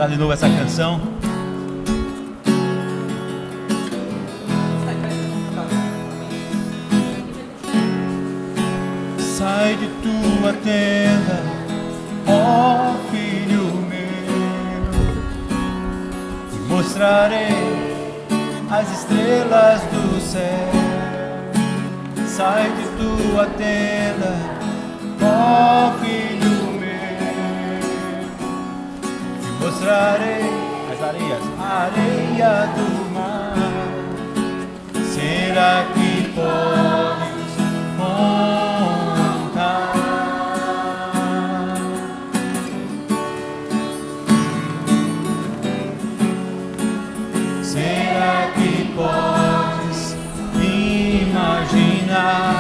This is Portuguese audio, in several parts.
cantar de novo essa canção. Sai de tua tenda, ó filho meu, e mostrarei as estrelas do céu. Sai de tua tenda, ó filho meu, e mostrarei as areias, a areia do mar. Será que podes montar? Será que podes imaginar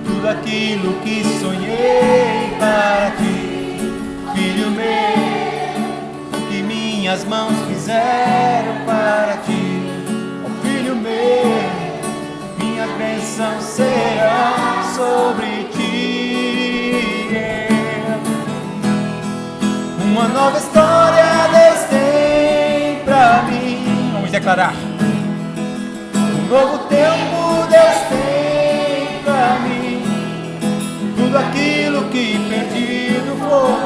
tudo aquilo que sonhei para ti, filho meu, o que minhas mãos fizeram para ti, ó filho meu, minhas bênçãos serão sobre ti. Uma nova história Deus tem pra mim. Vamos declarar. Um novo tempo Deus tem pra mim. Tudo aquilo que perdido for,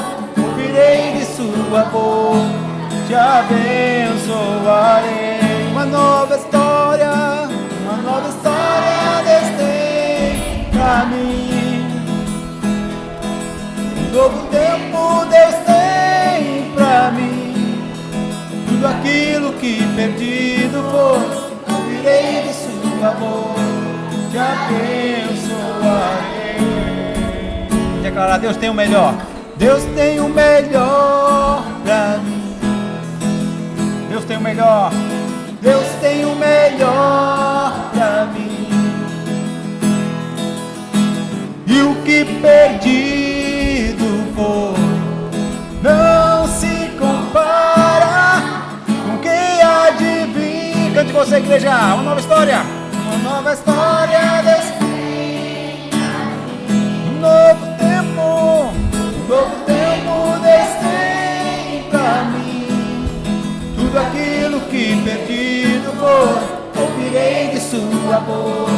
ouvirei de sua boca, te abençoarei. Uma nova história Deus tem pra mim. Um novo tempo Deus tem pra mim. Tudo aquilo que perdido for, ouvirei de sua boca, te abençoarei. Declarar: Deus tem o melhor. Deus tem o melhor pra mim. Deus tem o melhor. Deus tem o melhor pra mim. E o que perdido for não se compara com quem há de vir. Cante você, igreja. Uma nova história. Uma nova história Deus tem. Um novo tempo Deus tem pra mim. Tudo aquilo que perdido for, ouvirei de sua boca,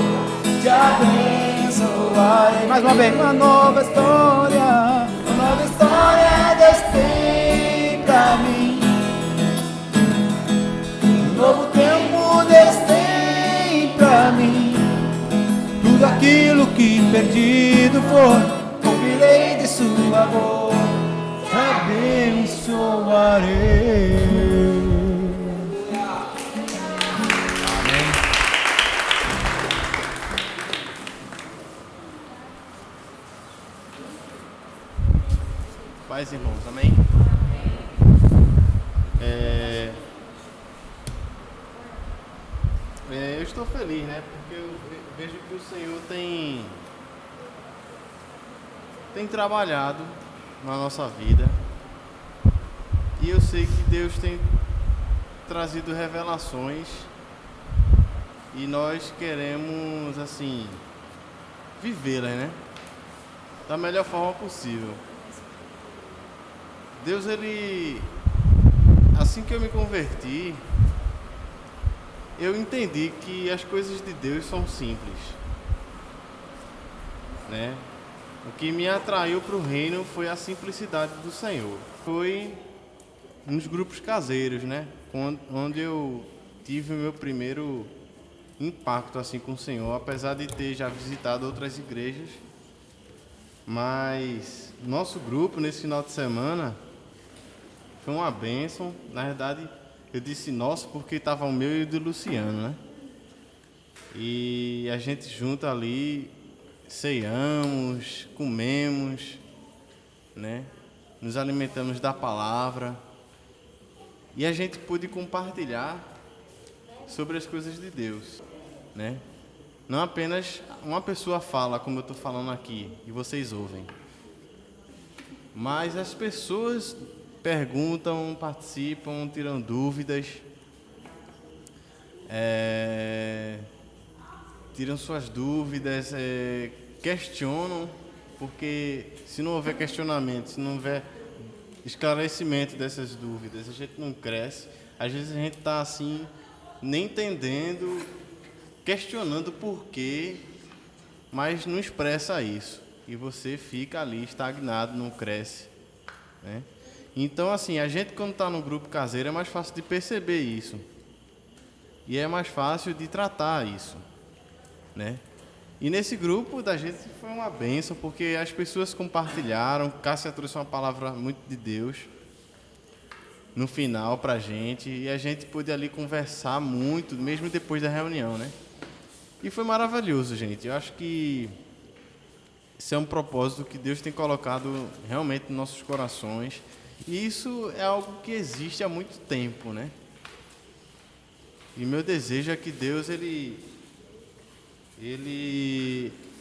te abençoarei. Mais uma vez. Uma nova história Deus tem pra mim. Um novo tempo Deus tem pra mim. Tudo aquilo que perdido for, ouvirei de sua boca, te abençoarei. Paz, irmãos, amém? Eu estou feliz, né? Porque eu vejo que o Senhor tem trabalhado na nossa vida. E eu sei que Deus tem trazido revelações. E nós queremos, assim, vivê-las, né? Da melhor forma possível. Deus, ele, assim que eu me converti, eu entendi que as coisas de Deus são simples, né? O que me atraiu para o reino foi a simplicidade do Senhor. Foi nos grupos caseiros, né? Onde eu tive o meu primeiro impacto assim com o Senhor, apesar de ter já visitado outras igrejas. Mas nosso grupo, nesse final de semana, foi uma bênção. Na verdade, eu disse nosso porque estava o meu e o do Luciano, né? E a gente junto ali, ceiamos, comemos, né? Nos alimentamos da palavra. E a gente pôde compartilhar sobre as coisas de Deus, né? Não apenas uma pessoa fala, como eu estou falando aqui, e vocês ouvem. Mas as pessoas perguntam, participam, tiram dúvidas, tiram suas dúvidas, questionam, porque se não houver questionamento, se não houver esclarecimento dessas dúvidas, a gente não cresce. Às vezes a gente está assim, nem entendendo, questionando por quê, mas não expressa isso. E você fica ali estagnado, não cresce, né? Então, assim, a gente quando está no grupo caseiro é mais fácil de perceber isso. E é mais fácil de tratar isso, né? E nesse grupo da gente foi uma bênção, porque as pessoas compartilharam. Cássia trouxe uma palavra muito de Deus no final pra gente, e a gente pôde ali conversar muito, mesmo depois da reunião, né? E foi maravilhoso, gente. Eu acho que isso é um propósito que Deus tem colocado realmente nos nossos corações. E isso é algo que existe há muito tempo, né? E meu desejo é que Deus, ele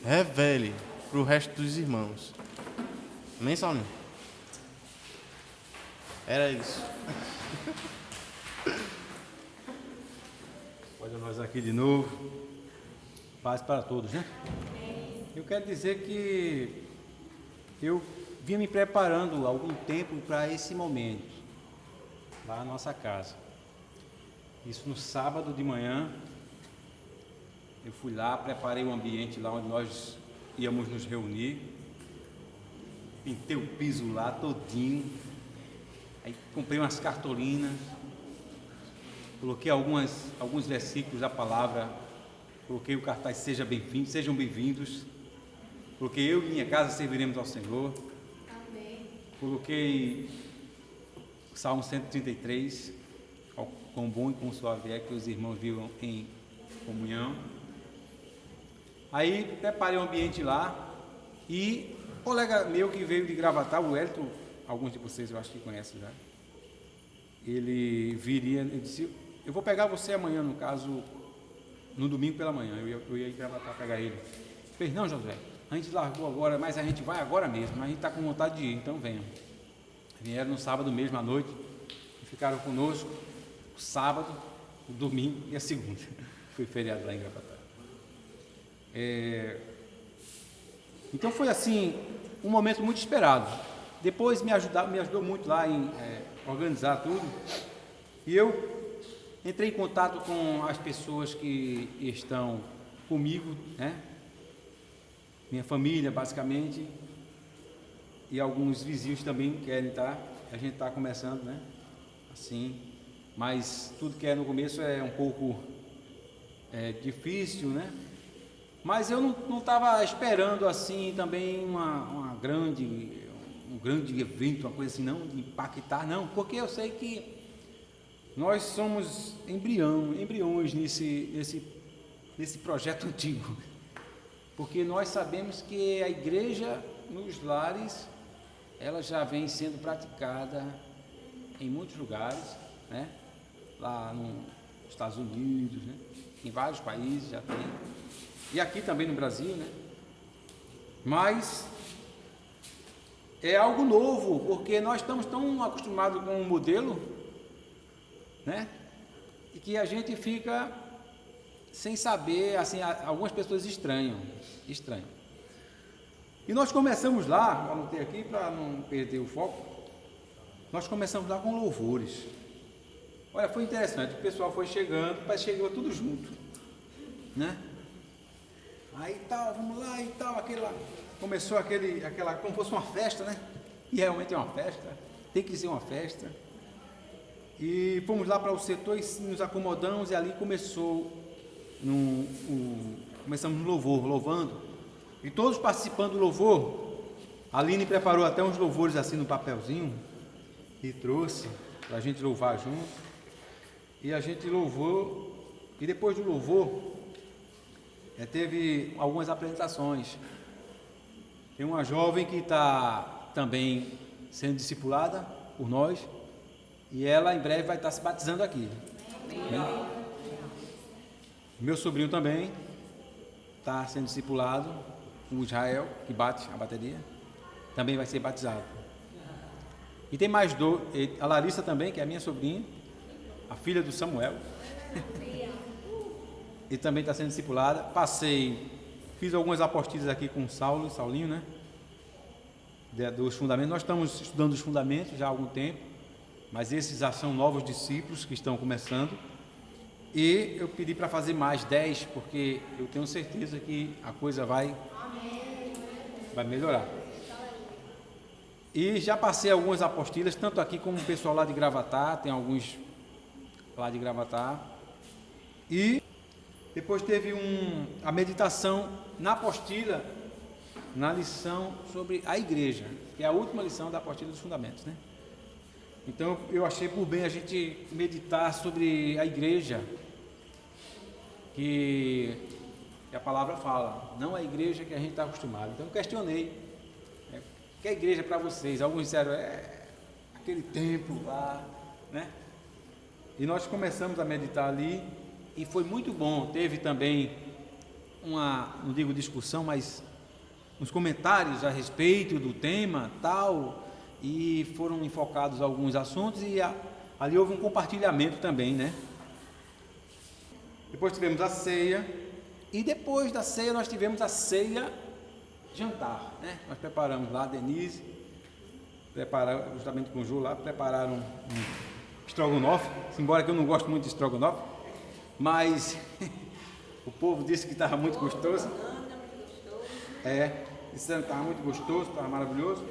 revele para o resto dos irmãos. Amém, Saulinho? Era isso. Olha nós aqui de novo. Paz para todos, né? Eu quero dizer que eu vinha me preparando há algum tempo para esse momento, lá na nossa casa. Isso no sábado de manhã, eu fui lá, preparei o ambiente lá onde nós íamos nos reunir, pintei o piso lá todinho, aí comprei umas cartolinas, coloquei alguns versículos da palavra, coloquei o cartaz "Seja bem-vindo", "Sejam bem-vindos", coloquei "Eu e minha casa serviremos ao Senhor". Amém. Coloquei o Salmo 133, "Quão bom e quão suave é que os irmãos vivam em comunhão". Aí preparei o ambiente lá e um colega meu que veio de Gravatá, o Elton, alguns de vocês eu acho que conhecem já, ele viria, ele disse: "Eu vou pegar você amanhã", no caso, no domingo pela manhã, eu ia em Gravatá pegar ele. Ele fez: "Não, José, a gente largou agora, mas a gente vai agora mesmo, a gente está com vontade de ir, então venham". Vieram no sábado mesmo à noite e ficaram conosco o sábado, o domingo e a segunda. Foi feriado lá em Gravatá. Então foi assim, um momento muito esperado. Depois me ajudou muito lá em organizar tudo. E eu entrei em contato com as pessoas que estão comigo, né? Minha família, basicamente, e alguns vizinhos também querem estar. A gente está começando, né? Assim, mas tudo que é no começo é um pouco difícil, né? Mas eu não estava esperando assim também um grande evento, uma coisa assim, não, de impactar, não, porque eu sei que nós somos embriões nesse projeto antigo, porque nós sabemos que a igreja nos lares, ela já vem sendo praticada em muitos lugares, né? Lá nos Estados Unidos, né? Em vários países já tem, e aqui também no Brasil, né? Mas é algo novo, porque nós estamos tão acostumados com um modelo, né? E que a gente fica sem saber, assim, algumas pessoas estranham. E nós começamos lá, anotei aqui para não perder o foco, nós começamos lá com louvores. Olha, foi interessante, o pessoal foi chegando, mas chegou tudo junto, né? Aí tal, vamos lá e tal, começou aquela, como fosse uma festa, né? E realmente é uma festa, tem que ser uma festa. E fomos lá para o setor e nos acomodamos, e ali começamos no louvor, louvando. E todos participando do louvor. A Aline preparou até uns louvores assim no papelzinho e trouxe para a gente louvar junto. E a gente louvou, e depois do louvor teve algumas apresentações. Tem uma jovem que está também sendo discipulada por nós, e ela em breve vai estar se batizando aqui. Amém. Meu sobrinho também está sendo discipulado, o Israel, que bate a bateria, também vai ser batizado. E tem mais dois, a Larissa também, que é a minha sobrinha, a filha do Samuel, e também está sendo discipulada. Fiz algumas apostilas aqui com o Saulinho, né? dos fundamentos. Nós estamos estudando os fundamentos já há algum tempo, mas esses já são novos discípulos que estão começando. E eu pedi para fazer mais 10, porque eu tenho certeza que a coisa vai melhorar. E já passei algumas apostilas, tanto aqui como o pessoal lá de Gravatá, tem alguns lá de Gravatá. E depois teve a meditação na apostila, na lição sobre a igreja, que é a última lição da apostila dos fundamentos, né? Então eu achei por bem a gente meditar sobre a igreja, que a palavra fala, não a igreja que a gente está acostumado. Então eu questionei, que a igreja para vocês? Alguns disseram, aquele templo lá, né? E nós começamos a meditar ali e foi muito bom. Teve também não digo discussão, mas uns comentários a respeito do tema tal, e foram enfocados alguns assuntos e ali houve um compartilhamento também, né? Depois tivemos a ceia e depois da ceia nós tivemos a ceia jantar, né? Nós preparamos lá, a Denise prepararam, justamente com o Ju lá, prepararam um estrogonofe, embora que eu não gosto muito de estrogonofe, mas o povo disse que estava muito gostoso. Disseram que estava muito gostoso, estava maravilhoso.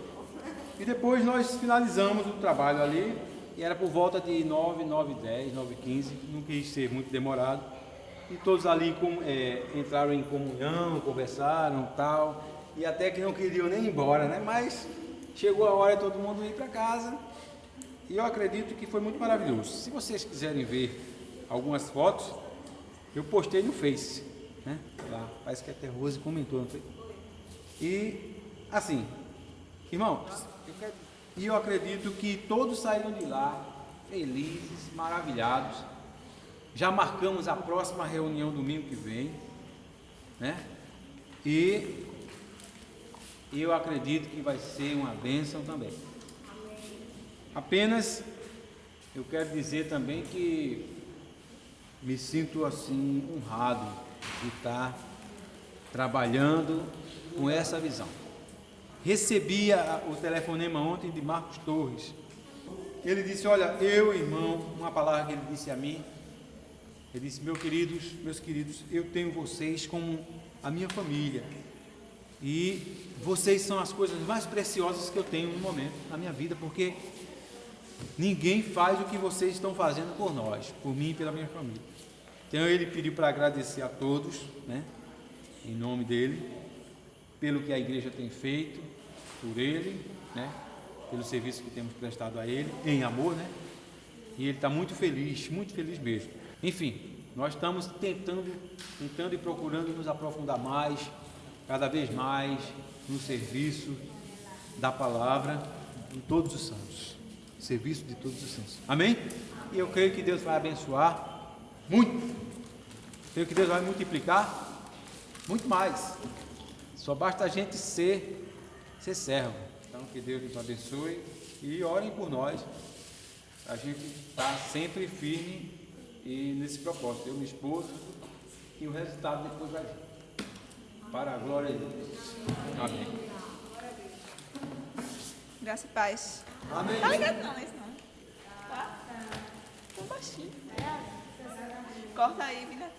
E depois nós finalizamos o trabalho ali, e era por volta de 9, 9h10, 9h15, não quis ser muito demorado. E todos ali entraram em comunhão, conversaram tal, e até que não queriam nem ir embora, né? Mas chegou a hora de todo mundo ir para casa, e eu acredito que foi muito maravilhoso. Se vocês quiserem ver algumas fotos, eu postei no Face, né? Lá, parece que até Rose comentou, não foi? E assim, irmãos, eu acredito que todos saíram de lá felizes, maravilhados. Já marcamos a próxima reunião domingo que vem, né? E eu acredito que vai ser uma bênção também. Apenas eu quero dizer também que me sinto assim honrado de estar trabalhando com essa visão. Recebi o telefonema ontem de Marcos Torres. Ele disse, olha, irmão, uma palavra que ele disse a mim, ele disse, meus queridos, eu tenho vocês como a minha família, e vocês são as coisas mais preciosas que eu tenho no momento, na minha vida, porque ninguém faz o que vocês estão fazendo por nós, por mim e pela minha família. Então ele pediu para agradecer a todos, né, em nome dele, pelo que a igreja tem feito, por ele, né, pelo serviço que temos prestado a ele, em amor, né, e ele está muito feliz mesmo. Enfim, nós estamos tentando e procurando nos aprofundar mais, cada vez mais, no serviço da palavra de todos os santos, serviço de todos os santos, amém? E eu creio que Deus vai abençoar muito, creio que Deus vai multiplicar muito mais, só basta a gente ser servo. Então que Deus nos abençoe e orem por nós, a gente está sempre firme e nesse propósito, eu, minha esposa, e o resultado depois vai vir, para a glória de Deus, amém. Graça e paz. Amém. Tá ligado não, isso não. Tá? Tô baixinho. Corta aí, Vina.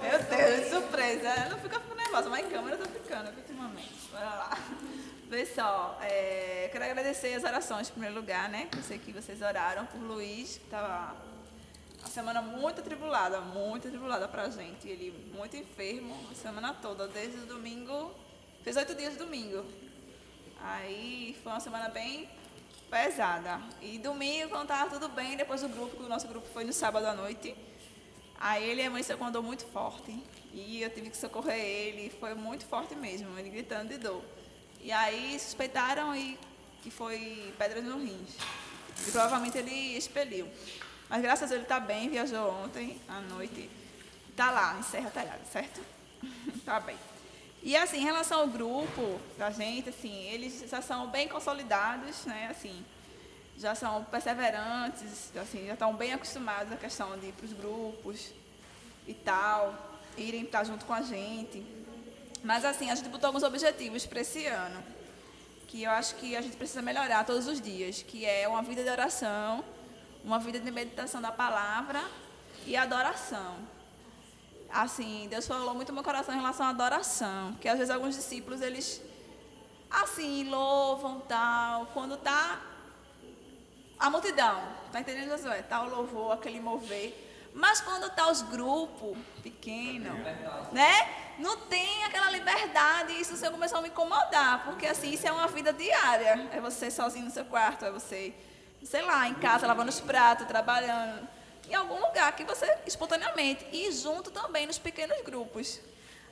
Meu Deus, surpresa. Eu não fico nervosa, mas em câmera eu tô ficando ultimamente. Bora lá. Pessoal, quero agradecer as orações em primeiro lugar, né? Eu sei que vocês oraram por Luiz, que estava uma semana muito atribulada pra gente. Ele muito enfermo a semana toda, desde o domingo, fez 8 dias de domingo. Aí foi uma semana bem pesada. E domingo, quando estava tudo bem, depois do grupo, o nosso grupo foi no sábado à noite, aí ele amanheceu com uma dor muito forte. E eu tive que socorrer ele, foi muito forte mesmo, ele gritando de dor. E aí suspeitaram que foi pedras no rins. E provavelmente ele expeliu. Mas graças a Deus ele está bem, viajou ontem à noite. Está lá, em Serra Talhada, certo? Está bem. E assim, em relação ao grupo da gente, assim, eles já são bem consolidados, né? Assim, já são perseverantes, assim, já estão bem acostumados à questão de ir para os grupos e tal, irem estar junto com a gente. Mas assim, a gente botou alguns objetivos para esse ano, que eu acho que a gente precisa melhorar todos os dias, que é uma vida de oração, uma vida de meditação da palavra e adoração. Assim, Deus falou muito no meu coração em relação à adoração, que às vezes alguns discípulos, eles, assim, louvam, tal, quando tá a multidão, tá entendendo, Josué? Tá o louvor, aquele mover. Mas quando tá os grupos pequenos, né? Não tem aquela liberdade, e isso começou a me incomodar, porque assim, isso é uma vida diária. É você sozinho no seu quarto, é você, sei lá, em casa, lavando os pratos, trabalhando, em algum lugar que você, espontaneamente, e junto também nos pequenos grupos.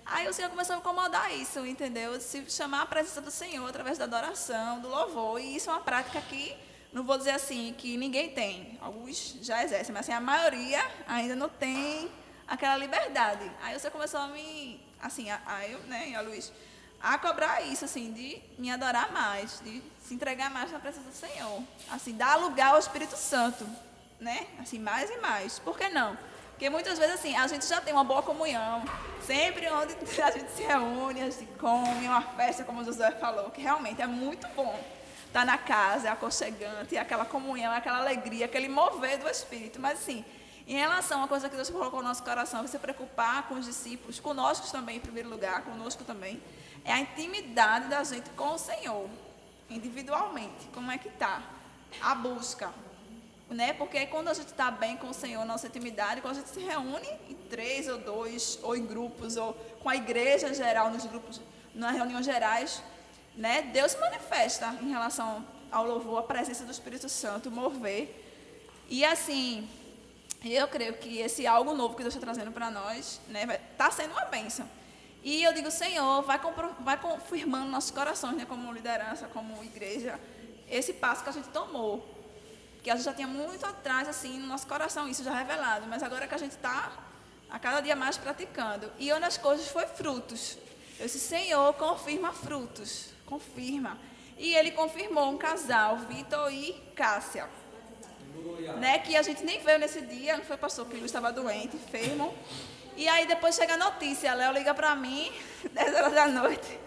Aí o Senhor começou a me incomodar isso, entendeu? Se chamar a presença do Senhor através da adoração, do louvor, e isso é uma prática que, não vou dizer assim, que ninguém tem. Alguns já exercem, mas assim, a maioria ainda não tem aquela liberdade. Aí você começou a me, assim, eu, né, e a Luiz, a cobrar isso, assim, de me adorar mais, de se entregar mais na presença do Senhor. Assim, dar lugar ao Espírito Santo, né? Assim, mais e mais. Por que não? Porque muitas vezes, assim, a gente já tem uma boa comunhão, sempre onde a gente se reúne, a gente come, uma festa, como o Josué falou, que realmente é muito bom. Tá na casa, é aconchegante, é aquela comunhão, é aquela alegria, aquele mover do Espírito. Mas assim, em relação a coisa que Deus colocou no nosso coração, se preocupar com os discípulos, conosco também, em primeiro lugar, conosco também, é a intimidade da gente com o Senhor, individualmente. Como é que tá? A busca, né? Porque quando a gente está bem com o Senhor, nossa intimidade, quando a gente se reúne em 3 ou 2, ou em grupos, ou com a igreja em geral, nos grupos, nas reuniões gerais, né? Deus se manifesta em relação ao louvor, a presença do Espírito Santo, mover. E assim, eu creio que esse algo novo que Deus está trazendo para nós, né, está sendo uma bênção. E eu digo, Senhor, vai confirmando nossos corações, né, como liderança, como igreja, esse passo que a gente tomou. Que a gente já tinha muito atrás, assim, no nosso coração, isso já revelado. Mas agora que a gente está a cada dia mais praticando. E uma das coisas foi frutos. Eu disse, Senhor, confirma frutos. Confirma. E ele confirmou um casal, Vitor e Cássia, né, que a gente nem veio nesse dia, não foi, pastor, que o Luiz estava doente, enfermo. E aí depois chega a notícia, Léo liga para mim, 10 horas da noite,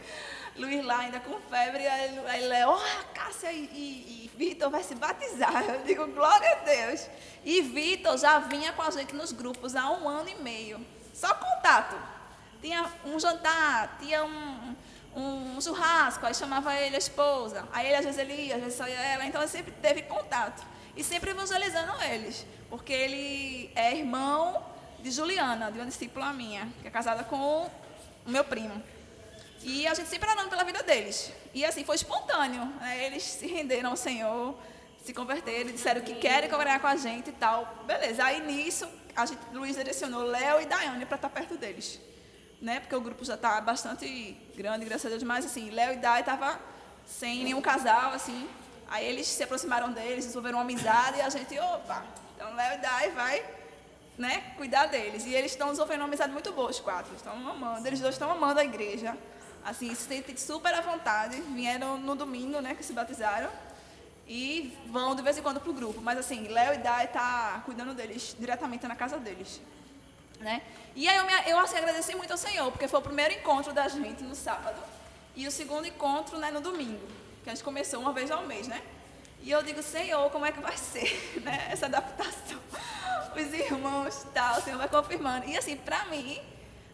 Luiz lá ainda com febre, aí Léo, Cássia e Vitor vai se batizar. Eu digo, glória a Deus. E Vitor já vinha com a gente nos grupos há 1 ano e meio, só contato. Tinha um jantar, tinha um churrasco, aí chamava ele a esposa, aí ele às vezes ia, às vezes só ia ela, então ele sempre teve contato, e sempre evangelizando eles, porque ele é irmão de Juliana, de uma discípula minha, que é casada com o meu primo, e a gente sempre orando pela vida deles, e assim, foi espontâneo, né? Eles se renderam ao Senhor, se converteram, disseram que querem congregar com a gente e tal, beleza, aí nisso, Luiz direcionou Léo e Daiane para estar perto deles, né? Porque o grupo já está bastante grande, graças a Deus, mas assim, Léo e Dai estavam sem nenhum casal, assim, aí eles se aproximaram deles, desenvolveram uma amizade, e a gente, opa, então Léo e Dai vai, né, cuidar deles, e eles estão desenvolvendo uma amizade muito boa, os 4, estão amando, eles 2 estão amando a igreja, assim, se sentem super à vontade, vieram no domingo, né, que se batizaram, e vão de vez em quando pro grupo, mas assim, Léo e Dai tá cuidando deles, diretamente na casa deles, né? E aí eu assim, agradeci muito ao Senhor, porque foi o primeiro encontro da gente no sábado e o segundo encontro, né, no domingo, que a gente começou uma vez ao mês, né? E eu digo, Senhor, como é que vai ser, né, essa adaptação? Os irmãos, tal, o Senhor vai confirmando. E assim, para mim,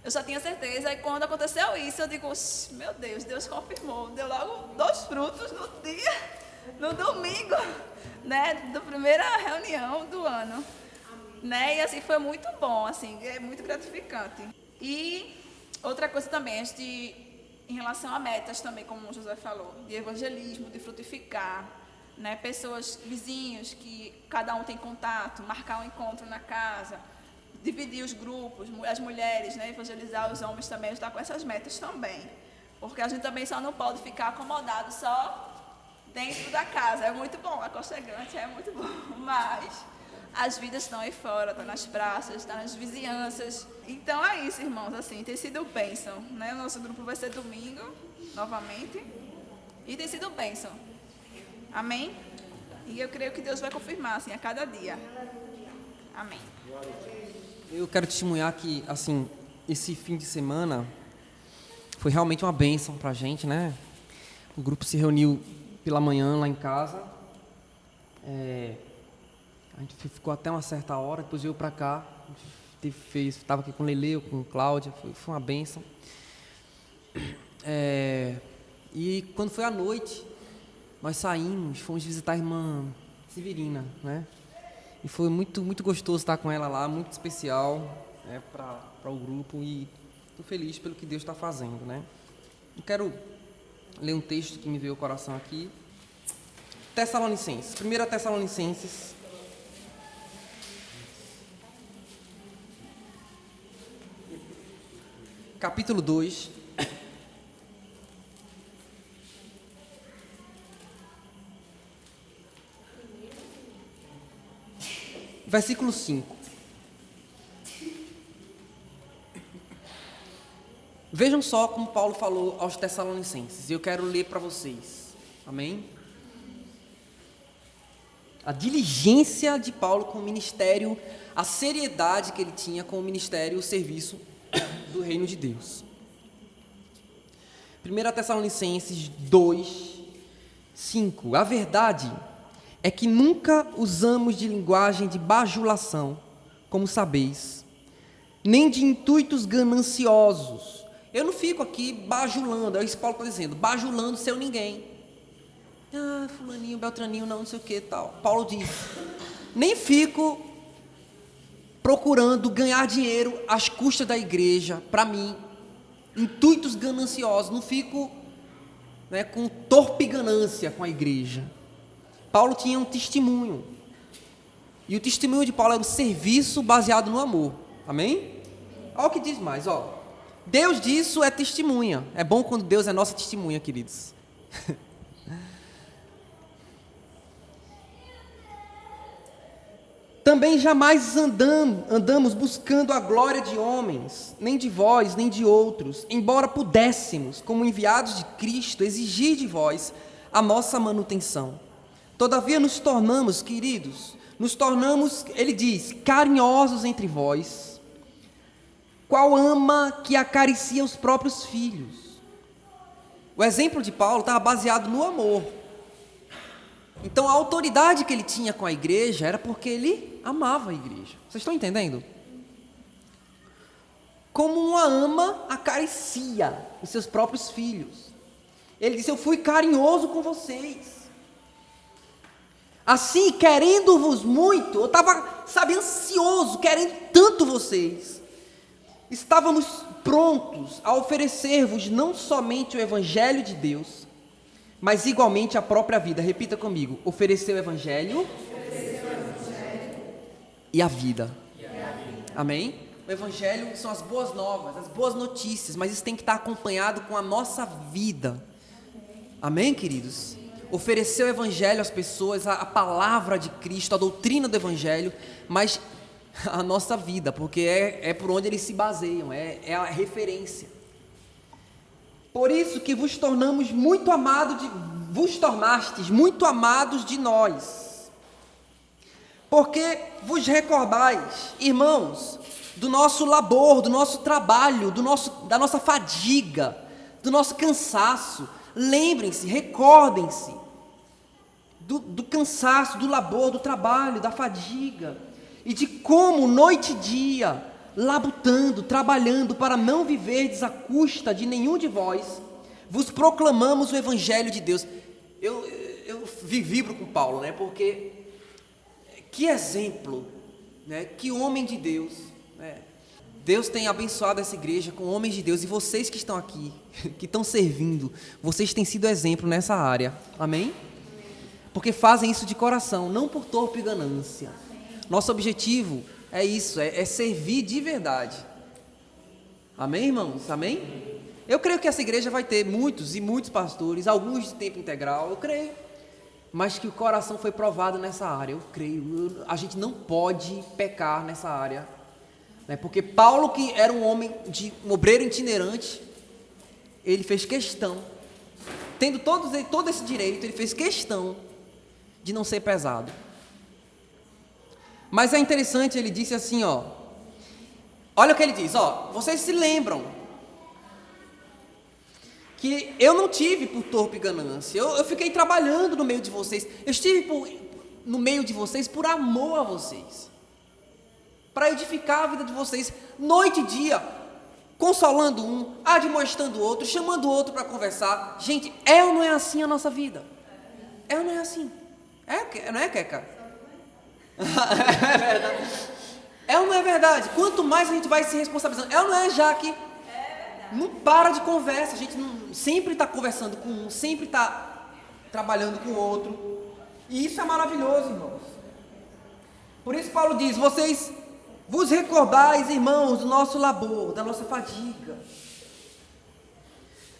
eu já tinha certeza, e quando aconteceu isso, eu digo, meu Deus, Deus confirmou, deu logo 2 frutos no dia, no domingo, né, da primeira reunião do ano. Né? E assim, foi muito bom, assim, é muito gratificante. E outra coisa também, em relação a metas também, como o José falou, de evangelismo, de frutificar, né? Pessoas, vizinhos, que cada um tem contato, marcar um encontro na casa, dividir os grupos, as mulheres, né? Evangelizar os homens também, ajudar com essas metas também. Porque a gente também só não pode ficar acomodado só dentro da casa. É muito bom, aconchegante, é muito bom, mas as vidas estão aí fora, estão nas praças, estão nas vizinhanças. Então é isso, irmãos, assim, tem sido bênção, né? O nosso grupo vai ser domingo, novamente, e tem sido bênção. Amém? E eu creio que Deus vai confirmar, assim, a cada dia. Amém. Eu quero testemunhar que, assim, esse fim de semana Foi realmente uma bênção para a gente, né? O grupo se reuniu pela manhã lá em casa. A gente ficou até uma certa hora, depois veio para cá. Estava aqui com o Lele, com Cláudia, foi uma bênção. E quando foi à noite, nós saímos, fomos visitar a irmã Severina, né? E foi muito, muito gostoso estar com ela lá, muito especial, né, para o grupo, e estou feliz pelo que Deus está fazendo, né? Eu quero ler um texto que me veio ao coração aqui. Tessalonicenses, 1 Tessalonicenses, capítulo 2, versículo 5. Vejam só como Paulo falou aos Tessalonicenses, e eu quero ler para vocês, amém? A diligência de Paulo com o ministério, a seriedade que ele tinha com o ministério e o serviço do reino de Deus. 1 Tessalonicenses 2, 5. A verdade é que nunca usamos de linguagem de bajulação, como sabeis, nem de intuitos gananciosos. Eu não fico aqui bajulando, é isso que Paulo está dizendo, bajulando seu ninguém. Fulaninho, beltraninho, não sei o que tal. Paulo diz, nem fico procurando ganhar dinheiro às custas da igreja, para mim, intuitos gananciosos, não fico, né, com torpe ganância com a igreja. Paulo tinha um testemunho, e o testemunho de Paulo era um serviço baseado no amor, amém? Olha o que diz mais, ó. Deus disso é testemunha. É bom quando Deus é nossa testemunha, queridos. Também jamais andamos buscando a glória de homens, nem de vós, nem de outros, embora pudéssemos, como enviados de Cristo, exigir de vós a nossa manutenção. Todavia nos tornamos, queridos, ele diz, carinhosos entre vós, qual ama que acaricia os próprios filhos. O exemplo de Paulo estava baseado no amor. Então a autoridade que ele tinha com a igreja era porque ele amava a igreja. Vocês estão entendendo? Como uma ama acaricia os seus próprios filhos. Ele disse, eu fui carinhoso com vocês. Assim, querendo-vos muito, eu estava, ansioso, querendo tanto vocês. Estávamos prontos a oferecer-vos não somente o Evangelho de Deus, mas igualmente a própria vida. Repita comigo, oferecer o Evangelho, e a vida. Amém? O Evangelho são as boas novas, as boas notícias, mas isso tem que estar acompanhado com a nossa vida. Amém, queridos? Oferecer o Evangelho às pessoas, a palavra de Cristo, a doutrina do Evangelho, mas a nossa vida, porque é por onde eles se baseiam, é a referência. Por isso que vos tornastes muito amados de nós, porque vos recordais, irmãos, do nosso labor, do nosso trabalho, da nossa fadiga, do nosso cansaço. Lembrem-se, recordem-se do cansaço, do labor, do trabalho, da fadiga, e de como noite e dia, labutando, trabalhando para não viverdes à custa de nenhum de vós, vos proclamamos o Evangelho de Deus. Eu vibro com Paulo, né? Porque que exemplo, né? Que homem de Deus, né? Deus tem abençoado essa igreja com homens de Deus, e vocês que estão aqui, que estão servindo, vocês têm sido exemplo nessa área, amém? Porque fazem isso de coração, não por torpe ganância. Nosso objetivo é isso, é servir de verdade. Amém, irmãos? Amém? Eu creio que essa igreja vai ter muitos e muitos pastores, alguns de tempo integral, eu creio. Mas que o coração foi provado nessa área, eu creio. A gente não pode pecar nessa área, né? Porque Paulo, que era um obreiro itinerante, ele fez questão, tendo todo esse direito, ele fez questão de não ser pesado. Mas é interessante, ele disse assim, olha o que ele diz, vocês se lembram que eu não tive por torpe ganância, eu fiquei trabalhando no meio de vocês, eu estive no meio de vocês por amor a vocês, para edificar a vida de vocês, noite e dia, consolando um, admoestando o outro, chamando o outro para conversar. Gente, é ou não é assim a nossa vida? É ou não é assim? Não é, Queca? É verdade. É ou não é verdade? Quanto mais a gente vai se responsabilizando, é ou não é, Jaque? Não para de conversa, a gente sempre está conversando com um, sempre está trabalhando com o outro. E isso é maravilhoso, irmãos. Por isso Paulo diz: vocês vos recordais, irmãos, do nosso labor, da nossa fadiga.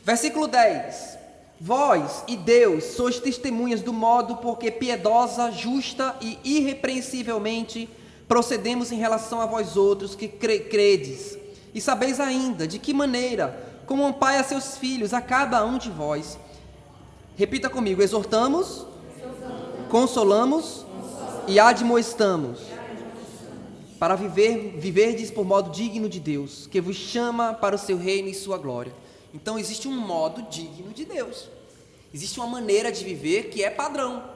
Versículo 10. Vós e Deus sois testemunhas do modo porque piedosa, justa e irrepreensivelmente procedemos em relação a vós outros que credes. E sabeis ainda de que maneira, como um pai a seus filhos, a cada um de vós. Repita comigo: exortamos, consolamos e admoestamos, para viverdes por modo digno de Deus, que vos chama para o seu reino e sua glória. Então existe um modo digno de Deus, existe uma maneira de viver que é padrão,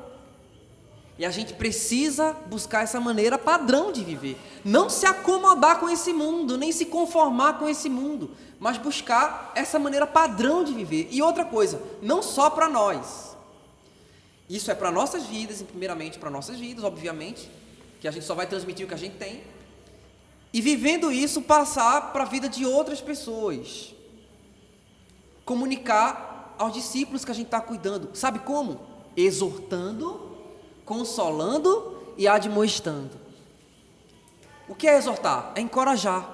e a gente precisa buscar essa maneira padrão de viver, não se acomodar com esse mundo, nem se conformar com esse mundo, mas buscar essa maneira padrão de viver. E outra coisa, não só para nós, isso é para nossas vidas, e primeiramente para nossas vidas, obviamente, que a gente só vai transmitir o que a gente tem, e vivendo isso, passar para a vida de outras pessoas, comunicar aos discípulos que a gente está cuidando. Sabe como? Exortando, consolando e admoestando. O que é exortar? É encorajar.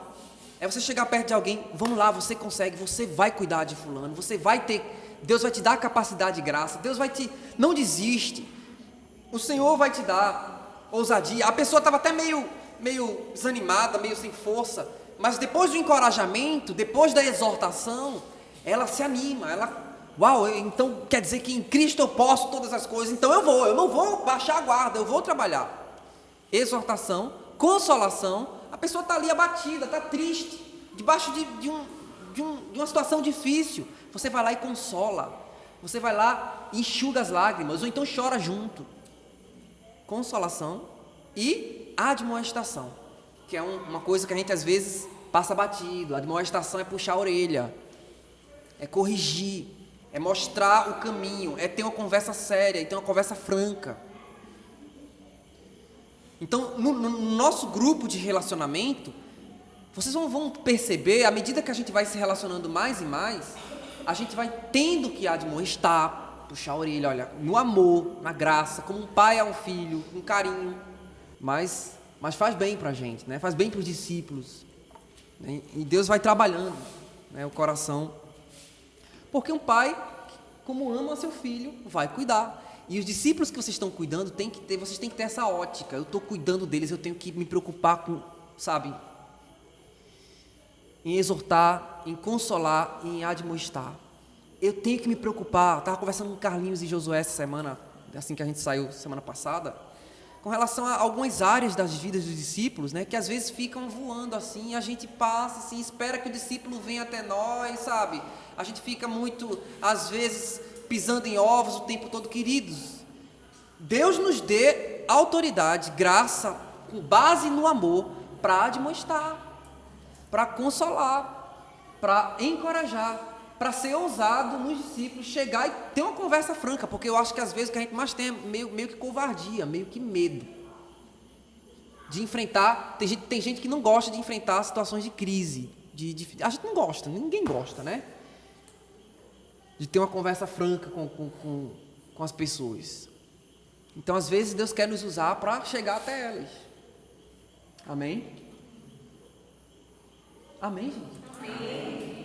É você chegar perto de alguém: vamos lá, você consegue, você vai cuidar de fulano, você vai ter, Deus vai te dar capacidade e graça, Deus vai te, não desiste, o Senhor vai te dar ousadia. A pessoa estava até meio desanimada, meio sem força, mas depois do encorajamento, depois da exortação, ela se anima, uau, então quer dizer que em Cristo eu posso todas as coisas, então eu não vou baixar a guarda, eu vou trabalhar. Exortação, consolação, a pessoa está ali abatida, está triste, debaixo de uma situação difícil, você vai lá e consola, você vai lá e enxuga as lágrimas, ou então chora junto. Consolação e admoestação, que é uma coisa que a gente às vezes passa batido. A admoestação é puxar a orelha, é corrigir, é mostrar o caminho, é ter uma conversa séria, é ter uma conversa franca. Então, no nosso grupo de relacionamento, vocês vão perceber, à medida que a gente vai se relacionando mais e mais, a gente vai tendo que admoestar, puxar a orelha, olha, no amor, na graça, como um pai a um filho, com carinho, mas faz bem para a gente, né? Faz bem para os discípulos, né? E Deus vai trabalhando, né, o coração, porque um pai, como ama seu filho, vai cuidar. E os discípulos que vocês estão cuidando, vocês têm que ter essa ótica. Eu estou cuidando deles, eu tenho que me preocupar com, sabe, em exortar, em consolar, em admoestar. Eu tenho que me preocupar. Estava conversando com Carlinhos e Josué essa semana, assim que a gente saiu semana passada, com relação a algumas áreas das vidas dos discípulos, né, que às vezes ficam voando assim, a gente passa assim, espera que o discípulo venha até nós, sabe? A gente fica muito, às vezes, pisando em ovos o tempo todo. Queridos, Deus nos dê autoridade, graça, com base no amor, para admoestar, para consolar, para encorajar, para ser ousado nos discípulos, chegar e ter uma conversa franca, porque eu acho que às vezes o que a gente mais tem é meio que covardia, meio que medo de enfrentar. Tem gente que não gosta de enfrentar situações de crise, a gente não gosta, ninguém gosta, né? De ter uma conversa franca com as pessoas. Então, às vezes, Deus quer nos usar para chegar até elas. Amém? Amém, gente? Amém.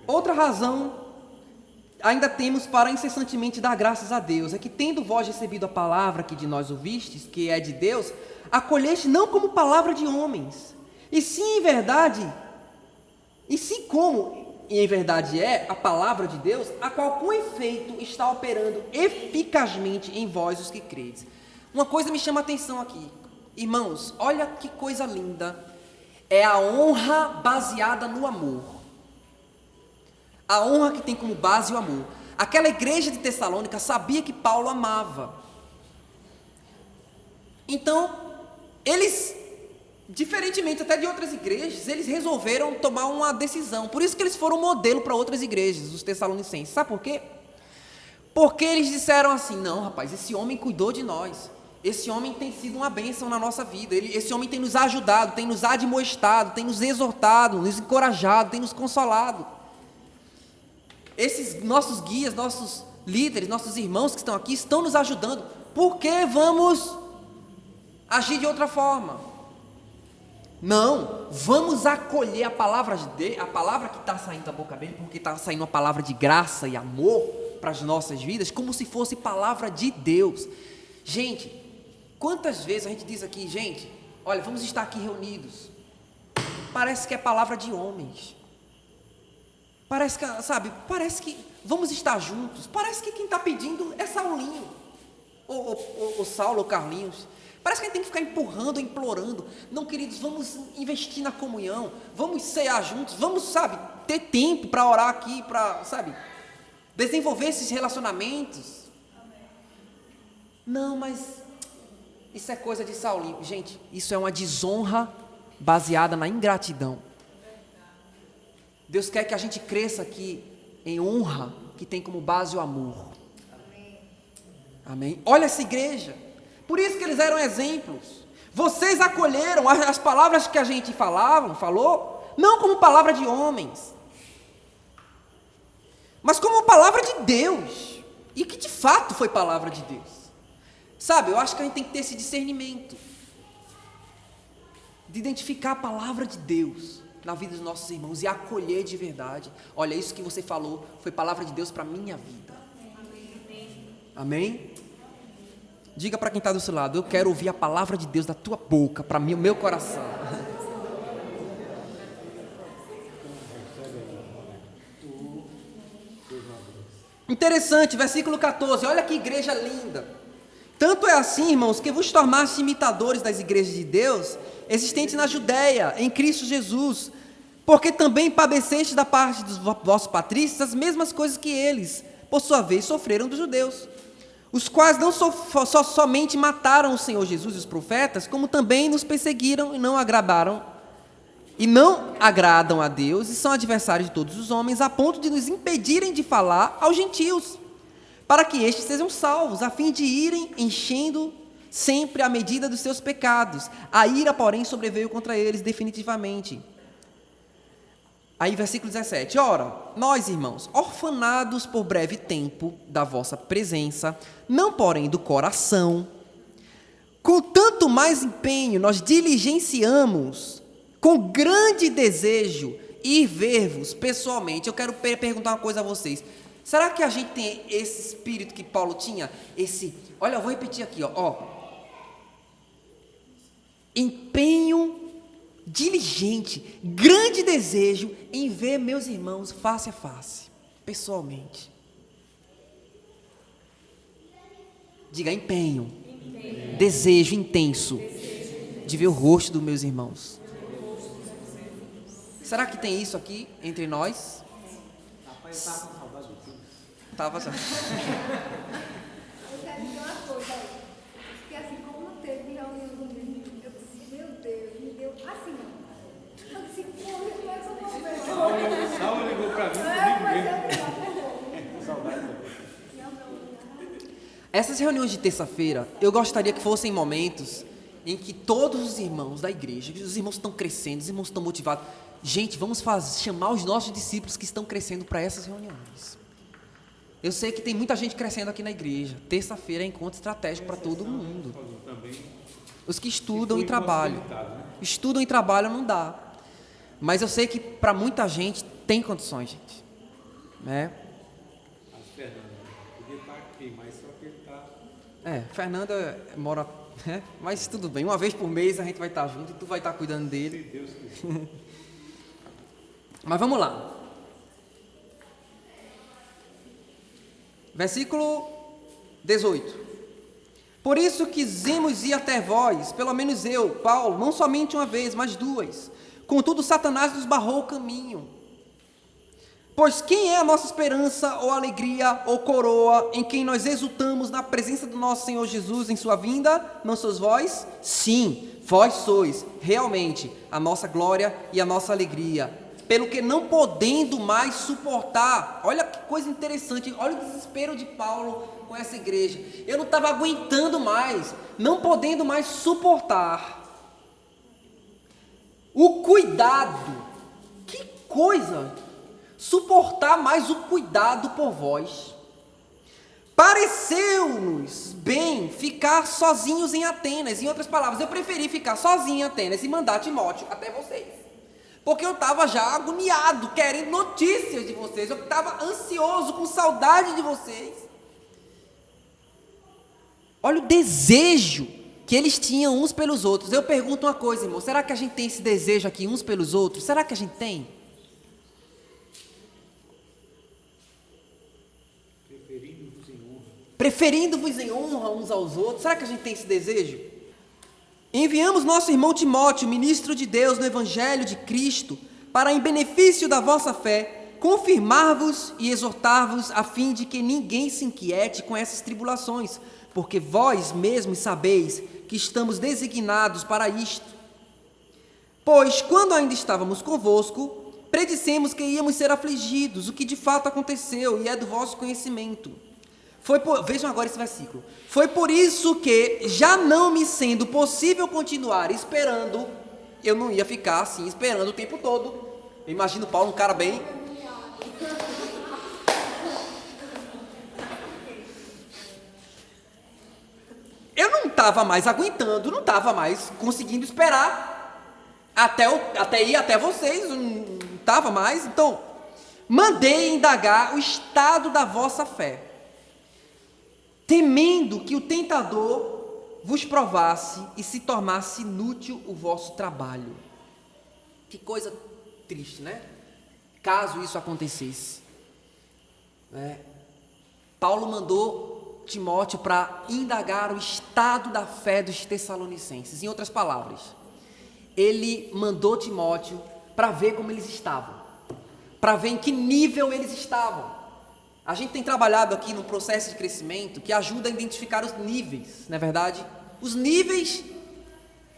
Outra razão ainda temos para incessantemente dar graças a Deus é que, tendo vós recebido a palavra que de nós ouvistes, que é de Deus, acolheste não como palavra de homens, e sim como e em verdade é a palavra de Deus, a qual com efeito está operando eficazmente em vós os que credes. Uma coisa me chama a atenção aqui, irmãos, olha que coisa linda, é a honra baseada no amor. A honra que tem como base o amor. Aquela igreja de Tessalônica sabia que Paulo amava. Então, eles, diferentemente até de outras igrejas, eles resolveram tomar uma decisão. Por isso que eles foram modelo para outras igrejas, os tessalonicenses. Sabe por quê? Porque eles disseram assim: não, rapaz, esse homem cuidou de nós. Esse homem tem sido uma bênção na nossa vida. Esse homem tem nos ajudado, tem nos admoestado, tem nos exortado, nos encorajado, tem nos consolado. Esses nossos guias, nossos líderes, nossos irmãos que estão aqui estão nos ajudando. Por que vamos agir de outra forma? Não, vamos acolher a palavra que está saindo da boca dele, porque está saindo uma palavra de graça e amor para as nossas vidas, como se fosse palavra de Deus. Gente, quantas vezes a gente diz aqui, gente, olha, vamos estar aqui reunidos, parece que é palavra de homens, parece que, sabe, parece que vamos estar juntos, parece que quem está pedindo é Saulinho, ou Saulo, ou Carlinhos. Parece que a gente tem que ficar empurrando, implorando. Não, queridos, vamos investir na comunhão, vamos cear juntos, vamos, sabe, ter tempo para orar aqui, para, sabe, desenvolver esses relacionamentos. Não, mas isso é coisa de Saulinho. Gente, isso é uma desonra baseada na ingratidão. Deus quer que a gente cresça aqui em honra, que tem como base o amor. Amém? Olha essa igreja. Por isso que eles eram exemplos. Vocês acolheram as palavras que a gente falou, não como palavra de homens, mas como palavra de Deus, e que de fato foi palavra de Deus. Sabe, eu acho que a gente tem que ter esse discernimento, de identificar a palavra de Deus na vida dos nossos irmãos, e acolher de verdade. Olha, isso que você falou, foi palavra de Deus para a minha vida. Amém? Diga para quem está do seu lado: eu quero ouvir a palavra de Deus da tua boca, para mim, o meu coração. Interessante, versículo 14, olha que igreja linda. Tanto é assim, irmãos, que vos tornaste imitadores das igrejas de Deus, existentes na Judéia, em Cristo Jesus, porque também padeceste da parte dos vossos patrícios as mesmas coisas que eles, por sua vez, sofreram dos judeus, os quais não somente mataram o Senhor Jesus e os profetas, como também nos perseguiram e não agradam a Deus, e são adversários de todos os homens, a ponto de nos impedirem de falar aos gentios, para que estes sejam salvos, a fim de irem enchendo sempre a medida dos seus pecados. A ira, porém, sobreveio contra eles definitivamente. Aí, versículo 17. Ora, nós, irmãos, orfanados por breve tempo da vossa presença, não porém do coração, com tanto mais empenho nós diligenciamos, com grande desejo, ir ver-vos pessoalmente. Eu quero perguntar uma coisa a vocês. Será que a gente tem esse espírito que Paulo tinha? Olha, eu vou repetir aqui, ó. Empenho diligente, grande desejo em ver meus irmãos face a face, pessoalmente. Diga: empenho. Desejo intenso de ver o rosto dos meus irmãos. Será que tem isso aqui entre nós? Rapaz, eu estava com saudade do filme. Tava já. Eu quero dizer uma coisa aí, que assim, como não teve reunião domingo, eu disse: meu Deus, me deu assim, ó. Eu disse: como é que eu vou ver? Saulo ligou para mim, saudade. Essas reuniões de terça-feira, eu gostaria que fossem momentos em que todos os irmãos da igreja, os irmãos estão crescendo, os irmãos estão motivados. Gente, vamos chamar os nossos discípulos que estão crescendo para essas reuniões. Eu sei que tem muita gente crescendo aqui na igreja. Terça-feira é encontro estratégico para todo mundo. Os que estudam e trabalham. Estudam e trabalham não dá. Mas eu sei que para muita gente tem condições, gente. Né? Podia estar aqui, mas só que ele está... Fernanda mora... mas tudo bem, uma vez por mês a gente vai estar junto e tu vai estar cuidando dele. Se Deus quiser. Mas vamos lá. Versículo 18. Por isso quisemos ir até vós, pelo menos eu, Paulo, não somente uma vez, mas duas. Contudo, Satanás nos barrou o caminho. Pois quem é a nossa esperança, ou alegria, ou coroa, em quem nós exultamos na presença do nosso Senhor Jesus em sua vinda? Não sois vós? Sim, vós sois realmente a nossa glória e a nossa alegria. Pelo que não podendo mais suportar, olha que coisa interessante, olha o desespero de Paulo com essa igreja. Eu não estava aguentando mais, não podendo mais suportar o cuidado. Que coisa! Suportar mais o cuidado por vós. Pareceu-nos bem ficar sozinhos em Atenas. Em outras palavras, eu preferi ficar sozinho em Atenas e mandar Timóteo até vocês. Porque eu estava já agoniado, querendo notícias de vocês. Eu estava ansioso, com saudade de vocês. Olha o desejo que eles tinham uns pelos outros. Eu pergunto uma coisa, irmão. Será que a gente tem esse desejo aqui uns pelos outros? Será que a gente tem? Preferindo-vos em honra uns aos outros. Será que a gente tem esse desejo? Enviamos nosso irmão Timóteo, ministro de Deus no Evangelho de Cristo, para, em benefício da vossa fé, confirmar-vos e exortar-vos, a fim de que ninguém se inquiete com essas tribulações, porque vós mesmos sabeis que estamos designados para isto. Pois, quando ainda estávamos convosco, predissemos que íamos ser afligidos, o que de fato aconteceu e é do vosso conhecimento. Vejam agora esse versículo. Foi por isso que, já não me sendo possível continuar esperando, eu não ia ficar assim esperando o tempo todo. Eu imagino Paulo, um cara bem... Eu não estava mais aguentando, não estava mais conseguindo esperar até ir até vocês, não estava mais. Então, mandei indagar o estado da vossa fé, temendo que o tentador vos provasse e se tornasse inútil o vosso trabalho. Que coisa triste, né? Caso isso acontecesse. Paulo mandou Timóteo para indagar o estado da fé dos tessalonicenses. Em outras palavras, ele mandou Timóteo para ver como eles estavam, para ver em que nível eles estavam. A gente tem trabalhado aqui no processo de crescimento que ajuda a identificar os níveis, não é verdade? Os níveis,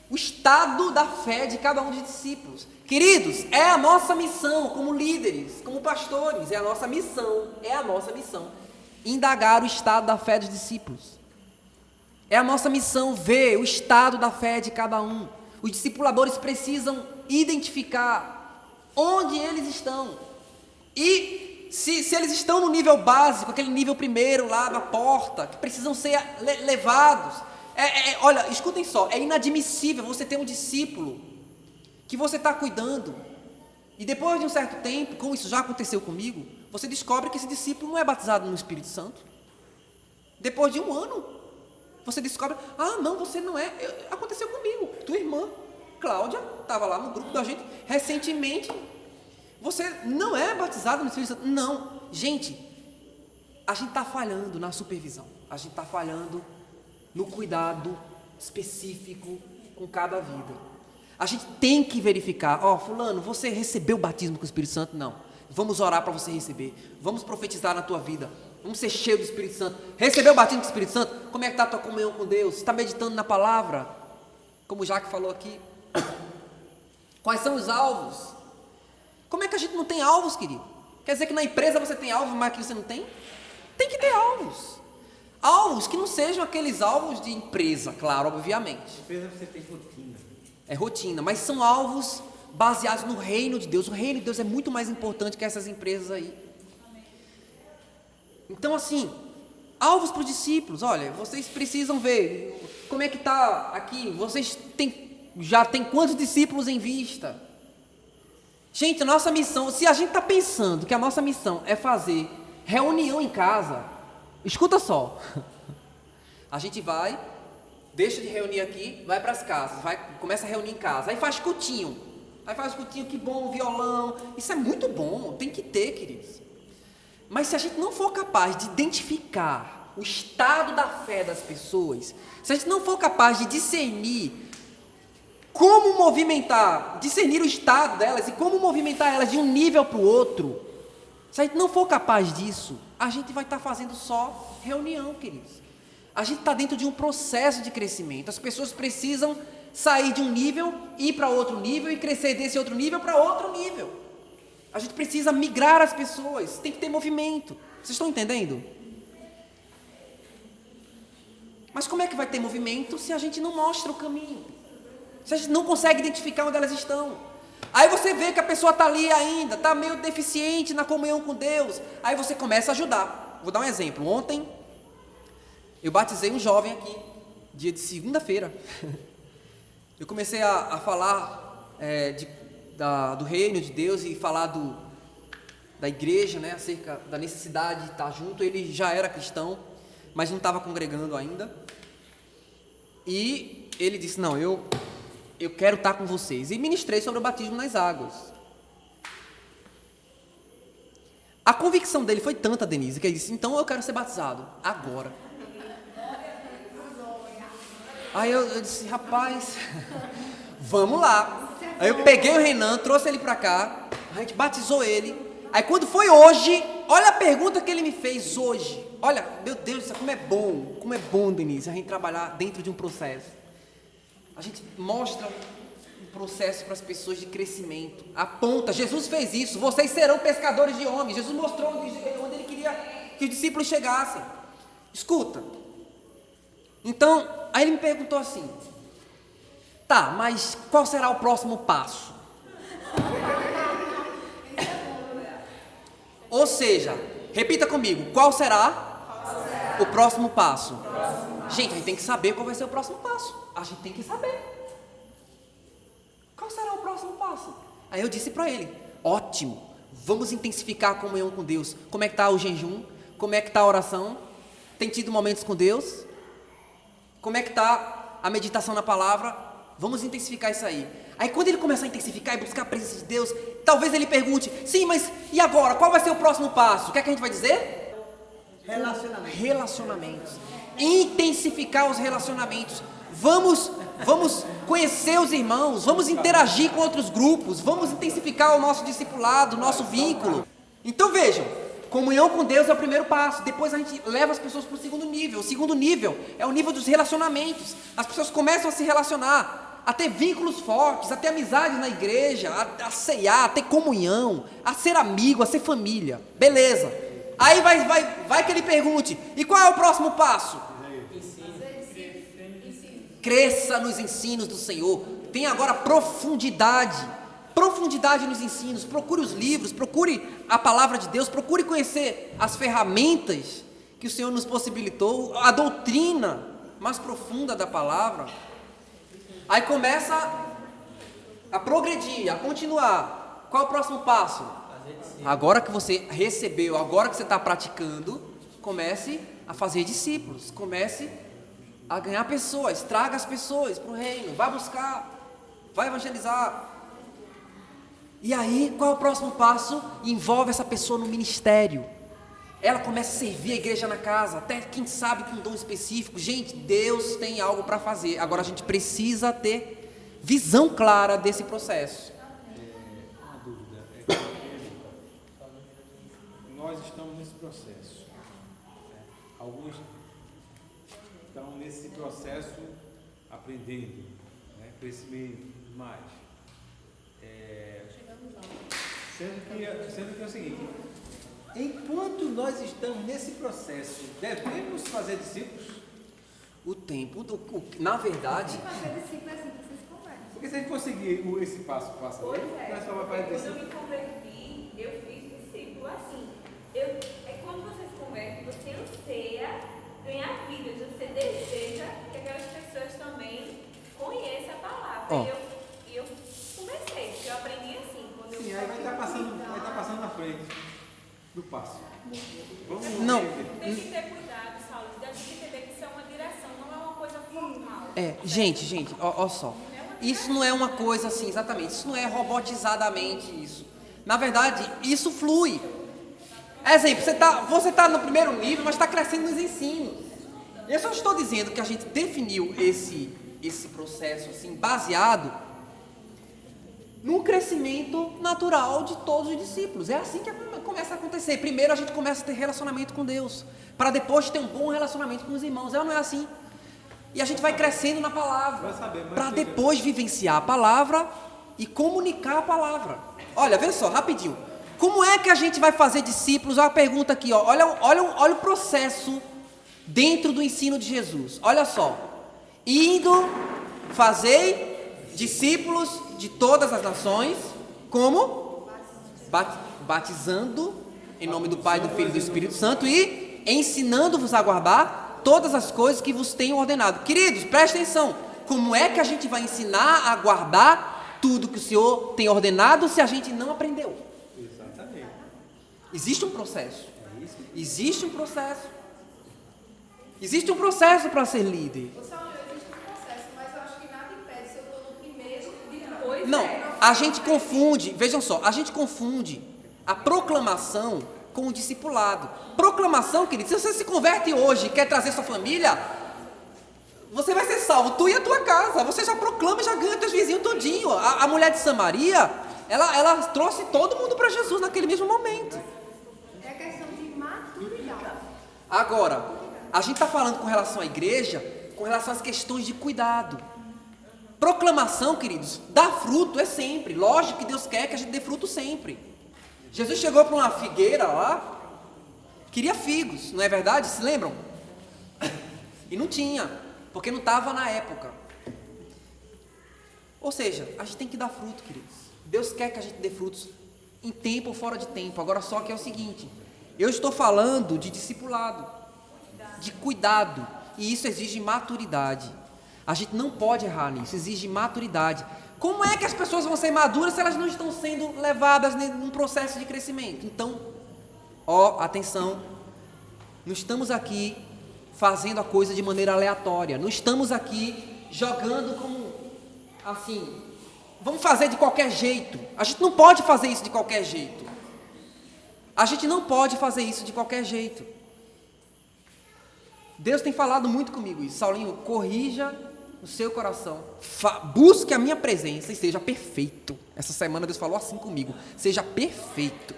o estado da fé de cada um dos discípulos. Queridos, é a nossa missão como líderes, como pastores, é a nossa missão, indagar o estado da fé dos discípulos. É a nossa missão ver o estado da fé de cada um. Os discipuladores precisam identificar onde eles estão. E se eles estão no nível básico, aquele nível primeiro lá da porta, que precisam ser levados. Olha, escutem só, é inadmissível você ter um discípulo que você está cuidando e depois de um certo tempo, como isso já aconteceu comigo, você descobre que esse discípulo não é batizado no Espírito Santo. Depois de um ano, você descobre, não, você não é. Aconteceu comigo, tua irmã, Cláudia, estava lá no grupo da gente, recentemente, você não é batizado no Espírito Santo. Não, gente, a gente está falhando na supervisão, a gente está falhando no cuidado específico com cada vida. A gente tem que verificar, fulano, você recebeu o batismo com o Espírito Santo? Não. Vamos orar para você receber. Vamos profetizar na tua vida. Vamos ser cheios do Espírito Santo. Recebeu o batismo com o Espírito Santo? Como é que está a tua comunhão com Deus? Está meditando na palavra? Como o Jaque falou aqui. Quais são os alvos? Como é que a gente não tem alvos, querido? Quer dizer que na empresa você tem alvos, mas aqui você não tem? Tem que ter alvos. Alvos que não sejam aqueles alvos de empresa, claro, obviamente. Empresa você tem rotina. É rotina, mas são alvos baseados no reino de Deus. O reino de Deus é muito mais importante que essas empresas aí. Então, assim, alvos para os discípulos. Olha, vocês precisam ver como é que está aqui. Vocês já tem quantos discípulos em vista? Gente, a nossa missão, se a gente está pensando que a nossa missão é fazer reunião em casa, escuta só. A gente vai, deixa de reunir aqui, vai para as casas, começa a reunir em casa, aí faz cultinho. Que bom, violão, isso é muito bom, tem que ter, queridos. Mas se a gente não for capaz de identificar o estado da fé das pessoas, se a gente não for capaz de discernir discernir o estado delas e como movimentar elas de um nível para o outro, Se a gente não for capaz disso, a gente vai estar fazendo só reunião, queridos. A gente está dentro de um processo de crescimento. As pessoas precisam sair de um nível, ir para outro nível e crescer desse outro nível para outro nível. A gente precisa migrar as pessoas, tem que ter movimento. Vocês estão entendendo? Mas como é que vai ter movimento se a gente não mostra o caminho? Se a gente não consegue identificar onde elas estão? Aí você vê que a pessoa está ali ainda, está meio deficiente na comunhão com Deus. Aí você começa a ajudar. Vou dar um exemplo. Ontem, eu batizei um jovem aqui, dia de segunda-feira. Eu comecei a falar do reino de Deus e falar da igreja, né, acerca da necessidade de estar junto. Ele já era cristão, mas não estava congregando ainda. E ele disse, não, eu quero estar com vocês. E ministrei sobre o batismo nas águas. A convicção dele foi tanta, Denise, que ele disse, então eu quero ser batizado, agora. Aí eu disse, rapaz, vamos lá. Aí eu peguei o Renan, trouxe ele para cá, a gente batizou ele. Aí quando foi hoje, olha a pergunta que ele me fez hoje. Olha, meu Deus, como é bom, Denise, a gente trabalhar dentro de um processo. A gente mostra um processo para as pessoas de crescimento. Aponta, Jesus fez isso, vocês serão pescadores de homens. Jesus mostrou onde ele queria que os discípulos chegassem. Escuta. Então, aí ele me perguntou assim, tá, mas qual será o próximo passo? Ou seja, repita comigo, qual será o próximo passo? Gente, a gente tem que saber qual vai ser o próximo passo. A gente tem que saber. Qual será o próximo passo? Aí eu disse para ele, ótimo, vamos intensificar a comunhão com Deus. Como é que está o jejum? Como é que está a oração? Tem tido momentos com Deus? Como é que está a meditação na palavra? Vamos intensificar isso aí. Aí quando ele começar a intensificar e buscar a presença de Deus, talvez ele pergunte, sim, mas e agora? Qual vai ser o próximo passo? O que é que a gente vai dizer? Relacionamentos. Intensificar os relacionamentos. Vamos conhecer os irmãos, vamos interagir com outros grupos, vamos intensificar o nosso discipulado, o nosso vínculo. Então vejam, comunhão com Deus é o primeiro passo, depois a gente leva as pessoas para o segundo nível. O segundo nível é o nível dos relacionamentos. As pessoas começam a se relacionar, a ter vínculos fortes, a ter amizades na igreja, a ceiar, a ter comunhão, a ser amigo, a ser família. Beleza. Aí vai que ele pergunte, e qual é o próximo passo? Cresça nos ensinos do Senhor. Tenha agora profundidade nos ensinos. Procure os livros, procure a palavra de Deus, procure conhecer as ferramentas que o Senhor nos possibilitou, a doutrina mais profunda da palavra. Aí começa a progredir, a continuar. Qual é o próximo passo? Agora que você recebeu, agora que você está praticando, comece a fazer discípulos, comece a ganhar pessoas, traga as pessoas para o reino, vai buscar, vai evangelizar. E aí, qual é o próximo passo? Envolve essa pessoa no ministério. Ela começa a servir a igreja na casa, até quem sabe com um dom específico. Gente, Deus tem algo para fazer. Agora a gente precisa ter visão clara desse processo. Uma dúvida. Nós estamos nesse processo. Alguns estão nesse processo aprendendo, né? Crescimento e tudo mais. Sendo que é o seguinte, enquanto nós estamos nesse processo, devemos fazer discípulos? O tempo, na verdade... Fazer discípulo é assim que vocês conversam. Porque se a gente conseguir esse passo Pois aí, é, nós só vai fazer quando eu discípulos. me converti, eu fiz discípulo assim. Quando você se converte, você anseia ganhar vidas, você deseja que aquelas pessoas também conheçam a palavra. E eu comecei, porque eu aprendi assim. Quando eu Sim, aí vai estar passando na frente do passo. Vamos Não. Tem que ter cuidado, Saulo, da gente entender que isso é uma direção, não é uma coisa formal. Gente, ó só. Isso não é uma coisa assim, exatamente. Isso não é robotizadamente isso. Na verdade, isso flui. Exemplo, você tá no primeiro nível, mas está crescendo nos ensinos. Eu só estou dizendo que a gente definiu esse processo assim, baseado num crescimento natural de todos os discípulos. É assim que começa a acontecer. Primeiro a gente começa a ter relacionamento com Deus, para depois ter um bom relacionamento com os irmãos. Não é assim? E a gente vai crescendo na palavra, para depois vivenciar a palavra e comunicar a palavra. Olha, vê só, rapidinho. Como é que a gente vai fazer discípulos? Olha a pergunta aqui, ó. Olha o processo dentro do ensino de Jesus. Olha só. Indo, fazei discípulos de todas as nações. Como? Batizando em nome do Pai, do Filho e do Espírito Santo e ensinando-vos a guardar todas as coisas que vos tenho ordenado. Queridos, prestem atenção. Como é que a gente vai ensinar a guardar tudo que o Senhor tem ordenado se a gente não aprendeu? Exatamente. Existe um processo. Existe um processo. Existe um processo para ser líder. Existe um processo, mas eu acho que nada impede se eu estou no primeiro de depois. Não, a gente confunde, vejam só, a gente confunde a proclamação com o discipulado. Proclamação, querido, se você se converte hoje e quer trazer sua família, você vai ser salvo, tu e a tua casa. Você já proclama, já ganha teus vizinhos todinho. A mulher de Samaria, ela trouxe todo mundo para Jesus naquele mesmo momento. É questão de maturidade. Agora, a gente está falando com relação à igreja, com relação às questões de cuidado. Proclamação, queridos, dar fruto é sempre. Lógico que Deus quer que a gente dê fruto sempre. Jesus chegou para uma figueira lá, queria figos, não é verdade? Se lembram? E não tinha, porque não estava na época. Ou seja, a gente tem que dar fruto, queridos. Deus quer que a gente dê frutos em tempo ou fora de tempo. Agora só que é o seguinte, eu estou falando de discipulado, de cuidado, e isso exige maturidade. A gente não pode errar nisso, exige maturidade. Como é que as pessoas vão ser maduras se elas não estão sendo levadas num processo de crescimento? Então, atenção, não estamos aqui fazendo a coisa de maneira aleatória, não estamos aqui jogando como, assim, vamos fazer de qualquer jeito. A gente não pode fazer isso de qualquer jeito. A gente não pode fazer isso de qualquer jeito. Deus tem falado muito comigo isso. Saulinho, corrija o seu coração, busque a minha presença e seja perfeito. Essa semana Deus falou assim comigo, seja perfeito.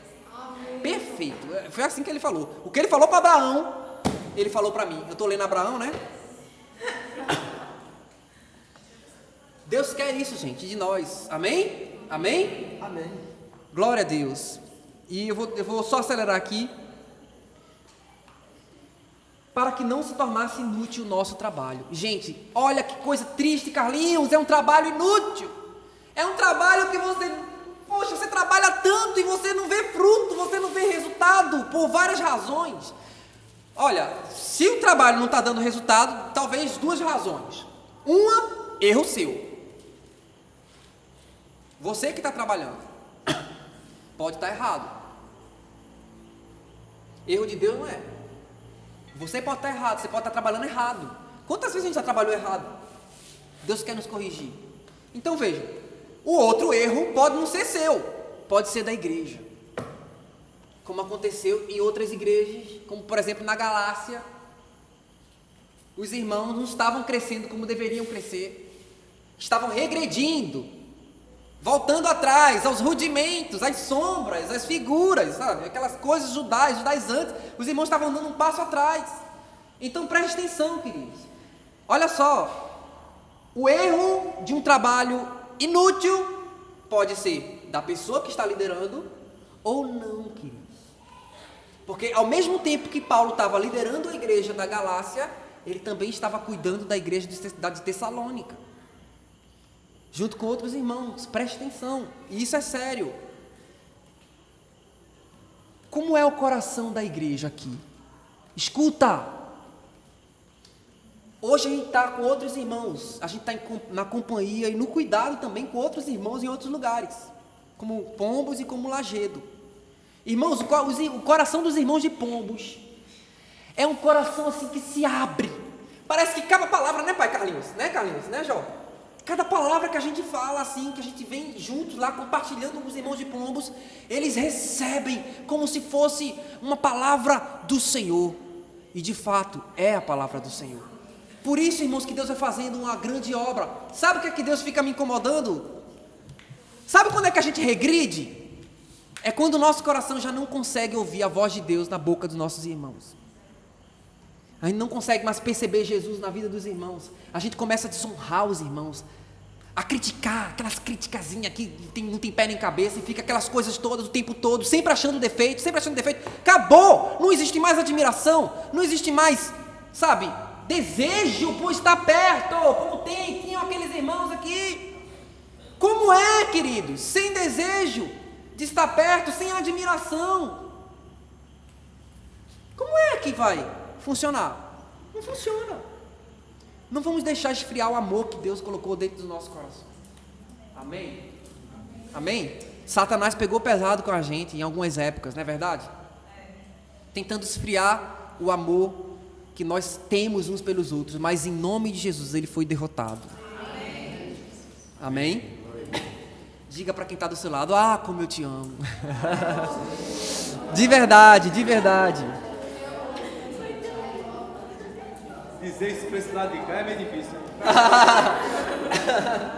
Perfeito, foi assim que ele falou. O que ele falou para Abraão, ele falou para mim. Eu estou lendo Abraão, né? Deus quer isso, gente, de nós. Amém? Amém? Amém. Glória a Deus. E eu vou só acelerar aqui, para que não se tornasse inútil o nosso trabalho. Gente, olha que coisa triste, Carlinhos, é um trabalho inútil. É um trabalho que você trabalha tanto e você não vê fruto, você não vê resultado, por várias razões. Olha, se o trabalho não está dando resultado, talvez duas razões. Uma, erro seu. Você que está trabalhando, pode estar errado. Erro de Deus não é. Você pode estar errado, você pode estar trabalhando errado. Quantas vezes a gente já trabalhou errado? Deus quer nos corrigir. Então veja, o outro erro pode não ser seu, pode ser da igreja. Como aconteceu em outras igrejas, como por exemplo na Galácia. Os irmãos não estavam crescendo como deveriam crescer. Estavam regredindo, voltando atrás, aos rudimentos, às sombras, às figuras, sabe? Aquelas coisas judaizantes, os irmãos estavam dando um passo atrás. Então preste atenção, queridos. Olha só, o erro de um trabalho inútil pode ser da pessoa que está liderando ou não, queridos. Porque ao mesmo tempo que Paulo estava liderando a igreja da Galácia, ele também estava cuidando da igreja de Tessalônica, junto com outros irmãos. Preste atenção, e isso é sério. Como é o coração da igreja aqui? Escuta, hoje a gente está com outros irmãos, a gente está na companhia e no cuidado também com outros irmãos em outros lugares, como Pombos e como Lajedo. Irmãos, o coração dos irmãos de Pombos é um coração assim que se abre. Parece que cada palavra, né, pai Carlinhos? Né, Jó? Cada palavra que a gente fala assim, que a gente vem juntos lá compartilhando com os irmãos de Pombos, eles recebem como se fosse uma palavra do Senhor. E de fato é a palavra do Senhor. Por isso, irmãos, que Deus vai fazendo uma grande obra. Sabe o que é que Deus fica me incomodando? Sabe quando que a gente regride? É quando o nosso coração já não consegue ouvir a voz de Deus na boca dos nossos irmãos. A gente não consegue mais perceber Jesus na vida dos irmãos. A gente começa a desonrar os irmãos, a criticar, aquelas criticazinhas que não tem pé nem cabeça, e fica aquelas coisas todas o tempo todo, sempre achando defeito. Acabou! Não existe mais admiração, não existe mais, sabe, desejo por estar perto, como tinham aqueles irmãos aqui. Como é, queridos? Sem desejo de estar perto, sem admiração. Como é que vai funcionar? Não funciona. Não vamos deixar esfriar o amor que Deus colocou dentro do nosso coração. Amém? Amém? Satanás pegou pesado com a gente em algumas épocas, não é verdade? Tentando esfriar o amor que nós temos uns pelos outros, mas em nome de Jesus ele foi derrotado. Amém? Diga para quem está do seu lado: ah, como eu te amo. De verdade, de verdade. Dizer isso para esse lado de cá é meio difícil.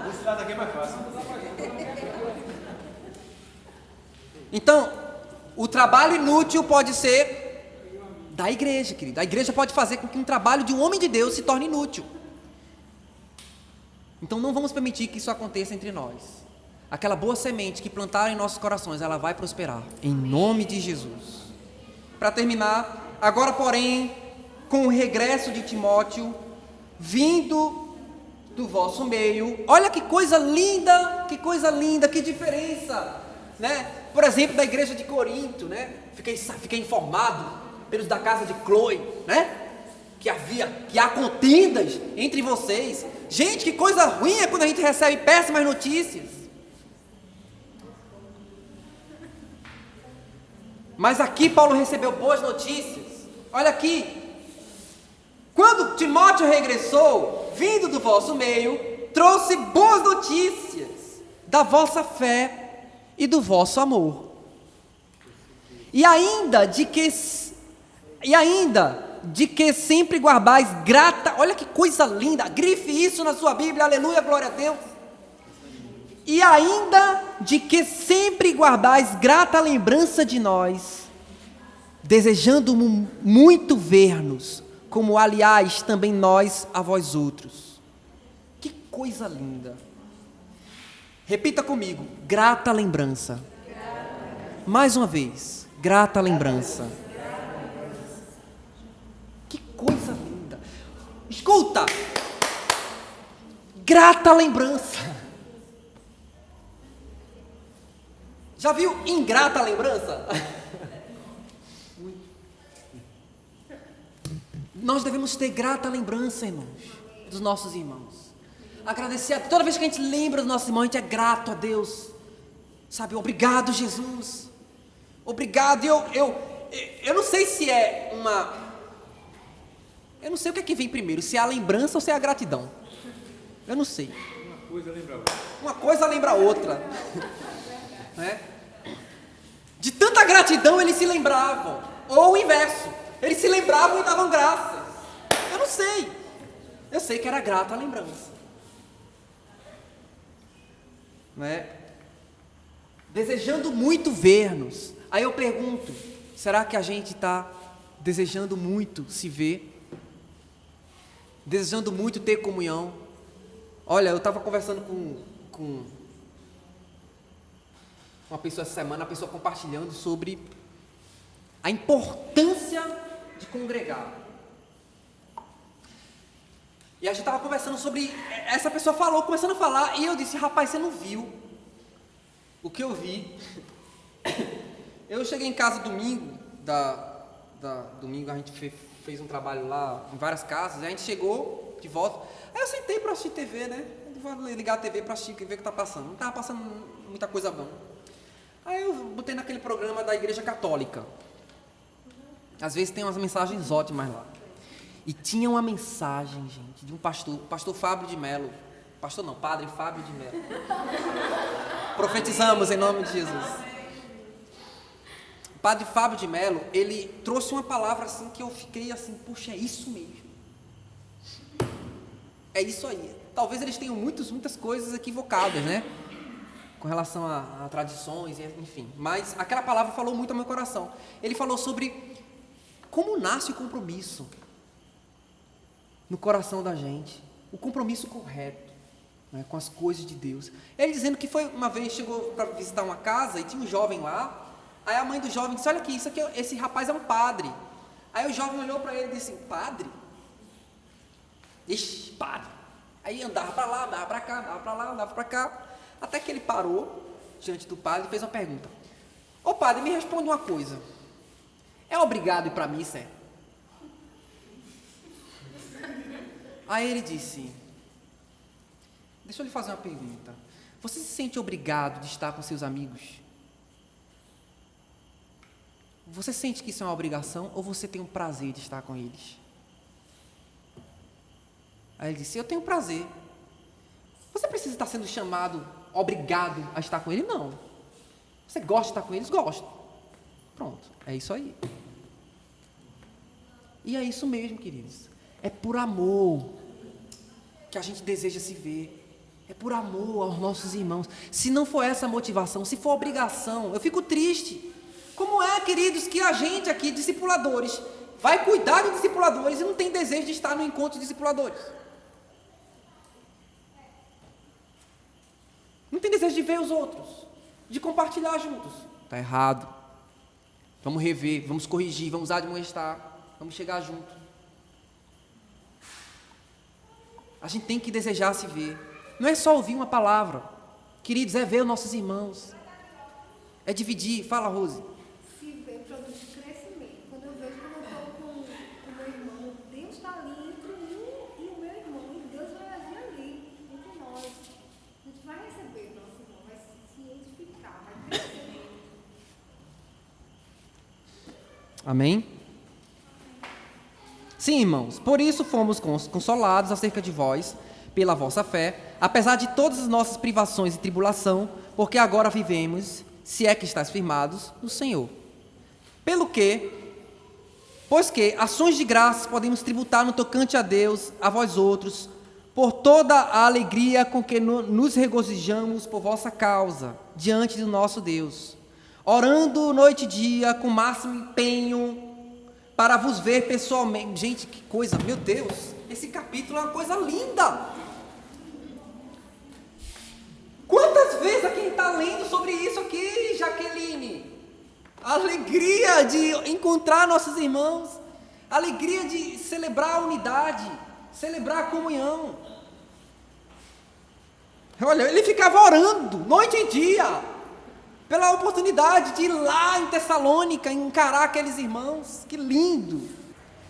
Desse lado aqui é mais fácil. Então, o trabalho inútil pode ser da igreja, querido. A igreja pode fazer com que um trabalho de um homem de Deus se torne inútil. Então não vamos permitir que isso aconteça entre nós. Aquela boa semente que plantaram em nossos corações, ela vai prosperar, em nome de Jesus. Para terminar, agora porém, com o regresso de Timóteo, vindo do vosso meio, olha que coisa linda, que diferença, né? Por exemplo, da igreja de Corinto, né? Fiquei informado pelos da casa de Cloe, né? Que há contendas entre vocês. Gente, que coisa ruim é quando a gente recebe péssimas notícias. Mas aqui Paulo recebeu boas notícias. Olha aqui. Quando Timóteo regressou, vindo do vosso meio, trouxe boas notícias da vossa fé e do vosso amor. E ainda de que sempre guardais grata, olha que coisa linda, grife isso na sua Bíblia, aleluia, glória a Deus. E ainda de que sempre guardais grata lembrança de nós, desejando muito ver-nos, como aliás também nós a vós outros. Que coisa linda. Repita comigo: grata lembrança. Mais uma vez, grata lembrança. Que coisa linda. Escuta, grata lembrança. Já viu ingrata lembrança? Nós devemos ter grata lembrança, irmãos, dos nossos irmãos. Agradecer, toda vez que a gente lembra dos nossos irmãos, a gente é grato a Deus. Sabe, obrigado, Jesus. Obrigado. Eu não sei se é uma... Eu não sei o que é que vem primeiro, se é a lembrança ou se é a gratidão. Eu não sei. Uma coisa lembra a outra. Né? De tanta gratidão eles se lembravam. Ou o inverso. Eles se lembravam e davam graças. Eu não sei. Eu sei que era grata a lembrança. Né? Desejando muito ver-nos. Aí eu pergunto, será que a gente está desejando muito se ver? Desejando muito ter comunhão? Olha, eu estava conversando com uma pessoa essa semana, a pessoa compartilhando sobre a importância de congregar. E a gente estava conversando sobre, essa pessoa falou, começando a falar, e eu disse: rapaz, você não viu o que eu vi? Eu cheguei em casa domingo, domingo a gente fez um trabalho lá em várias casas, aí a gente chegou de volta, aí eu sentei para assistir TV, né? Eu vou ligar a TV para assistir, ver o que está passando. Não estava passando muita coisa boa. Aí eu botei naquele programa da Igreja Católica. Às vezes tem umas mensagens ótimas lá. E tinha uma mensagem, gente, de um pastor, o pastor Fábio de Melo. Pastor não, Padre Fábio de Melo. Profetizamos em nome de Jesus. O Padre Fábio de Melo, ele trouxe uma palavra assim que eu fiquei assim: puxa, é isso mesmo. É isso aí. Talvez eles tenham muitas coisas equivocadas, né? com relação a tradições, enfim. Mas aquela palavra falou muito ao meu coração. Ele falou sobre como nasce o compromisso no coração da gente, o compromisso correto, né, com as coisas de Deus. Ele dizendo que foi uma vez, chegou para visitar uma casa e tinha um jovem lá. Aí a mãe do jovem disse: olha aqui, esse rapaz é um padre. Aí o jovem olhou para ele e disse: padre? Ixi, padre. Aí andava para lá, andava para cá, andava para lá, andava para cá, até que ele parou diante do padre e fez uma pergunta: ô padre, me responde uma coisa, é obrigado ir para a missa? É? Aí ele disse: deixa eu lhe fazer uma pergunta, você se sente obrigado de estar com seus amigos? Você sente que isso é uma obrigação ou você tem um prazer de estar com eles? Aí ele disse: eu tenho prazer. Você precisa estar sendo chamado, obrigado a estar com ele? Não. Você gosta de estar com eles? Gosto. Pronto, é isso aí. E é isso mesmo, queridos. É por amor que a gente deseja se ver. É por amor aos nossos irmãos. Se não for essa a motivação, se for obrigação, eu fico triste. Como é, queridos, que a gente aqui, discipuladores, vai cuidar de discipuladores e não tem desejo de estar no encontro de discipuladores? Não tem desejo de ver os outros, de compartilhar juntos. Está errado. Vamos rever, vamos corrigir, vamos admoestar, vamos chegar junto. A gente tem que desejar se ver. Não é só ouvir uma palavra, queridos, é ver os nossos irmãos. É dividir. Fala, Rose. Se ver produz crescimento. Quando eu vejo que eu estou com o meu irmão, Deus está ali entre mim e o meu irmão, e Deus vai agir ali, entre nós. A gente vai receber o nosso irmão, vai se edificar, vai crescer. Amém? Sim, irmãos, por isso fomos consolados acerca de vós, pela vossa fé, apesar de todas as nossas privações e tribulação, porque agora vivemos, se é que estáis firmados, no Senhor. Pois que ações de graças podemos tributar no tocante a Deus, a vós outros, por toda a alegria com que nos regozijamos por vossa causa, diante do nosso Deus, orando noite e dia, com máximo empenho, para vos ver pessoalmente. Gente, que coisa, meu Deus, esse capítulo é uma coisa linda. Quantas vezes a quem está lendo sobre isso aqui, Jaqueline? A alegria de encontrar nossos irmãos, a alegria de celebrar a unidade, celebrar a comunhão. Olha, ele ficava orando, noite e dia, pela oportunidade de ir lá em Tessalônica, encarar aqueles irmãos, que lindo!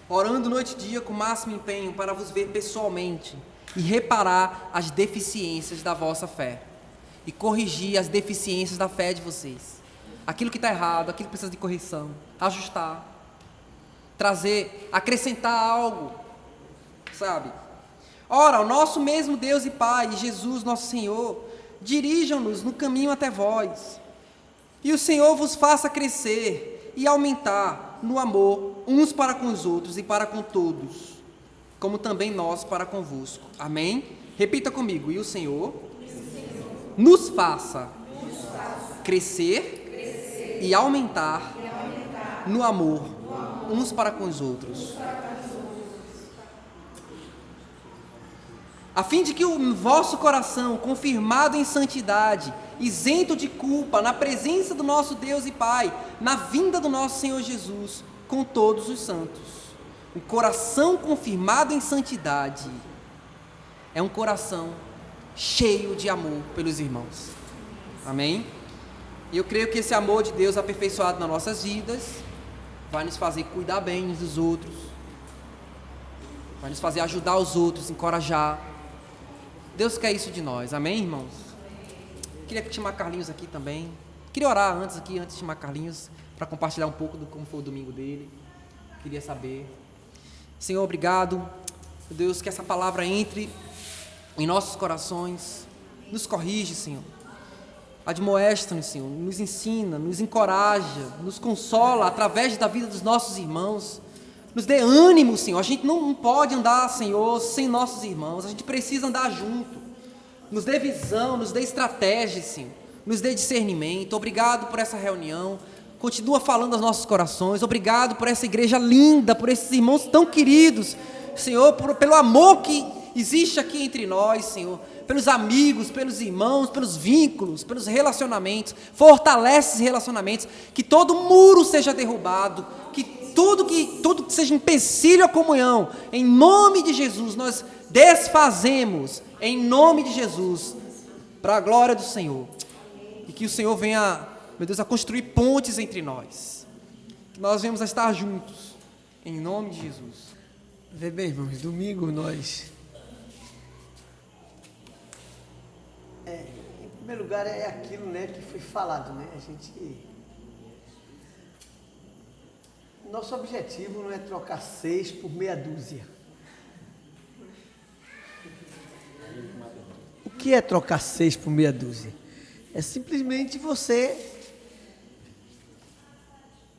Orando noite e dia com máximo empenho para vos ver pessoalmente e reparar as deficiências da vossa fé. E corrigir as deficiências da fé de vocês. Aquilo que está errado, aquilo que precisa de correção, ajustar, trazer, acrescentar algo, sabe? Ora, o nosso mesmo Deus e Pai, Jesus nosso Senhor, dirijam-nos no caminho até vós, e o Senhor vos faça crescer e aumentar no amor uns para com os outros e para com todos, como também nós para convosco. Amém? Repita comigo: e o Senhor nos faça crescer e aumentar no amor uns para com os outros, a fim de que o vosso coração, confirmado em santidade, isento de culpa, na presença do nosso Deus e Pai, na vinda do nosso Senhor Jesus, com todos os santos. O coração confirmado em santidade é um coração cheio de amor pelos irmãos. Amém? E eu creio que esse amor de Deus aperfeiçoado nas nossas vidas vai nos fazer cuidar bem uns dos outros, vai nos fazer ajudar os outros, encorajar. Deus quer isso de nós. Amém, irmãos? Queria chamar Carlinhos aqui também. Queria orar antes de chamar Carlinhos, para compartilhar um pouco de como foi o domingo dele. Queria saber. Senhor, obrigado, meu Deus, que essa palavra entre em nossos corações, nos corrige, Senhor, admoesta-nos, Senhor, nos ensina, nos encoraja, nos consola através da vida dos nossos irmãos, nos dê ânimo, Senhor. A gente não pode andar, Senhor, sem nossos irmãos, a gente precisa andar junto. Nos dê visão, nos dê estratégia, Senhor, nos dê discernimento. Obrigado por essa reunião. Continua falando aos nossos corações. Obrigado por essa igreja linda, por esses irmãos tão queridos. Senhor, pelo amor que existe aqui entre nós, Senhor. Pelos amigos, pelos irmãos, pelos vínculos, pelos relacionamentos. Fortalece esses relacionamentos. Que todo muro seja derrubado. Que tudo que seja empecilho à comunhão, em nome de Jesus, nós desfazemos, em nome de Jesus, para a glória do Senhor. E que o Senhor venha, meu Deus, a construir pontes entre nós. Que nós venhamos a estar juntos, em nome de Jesus. Vê bem, irmãos, domingo nós... em primeiro lugar é aquilo, né, que foi falado, né? Nosso objetivo não é trocar 6 por meia dúzia. O que é trocar 6 por meia dúzia? É simplesmente você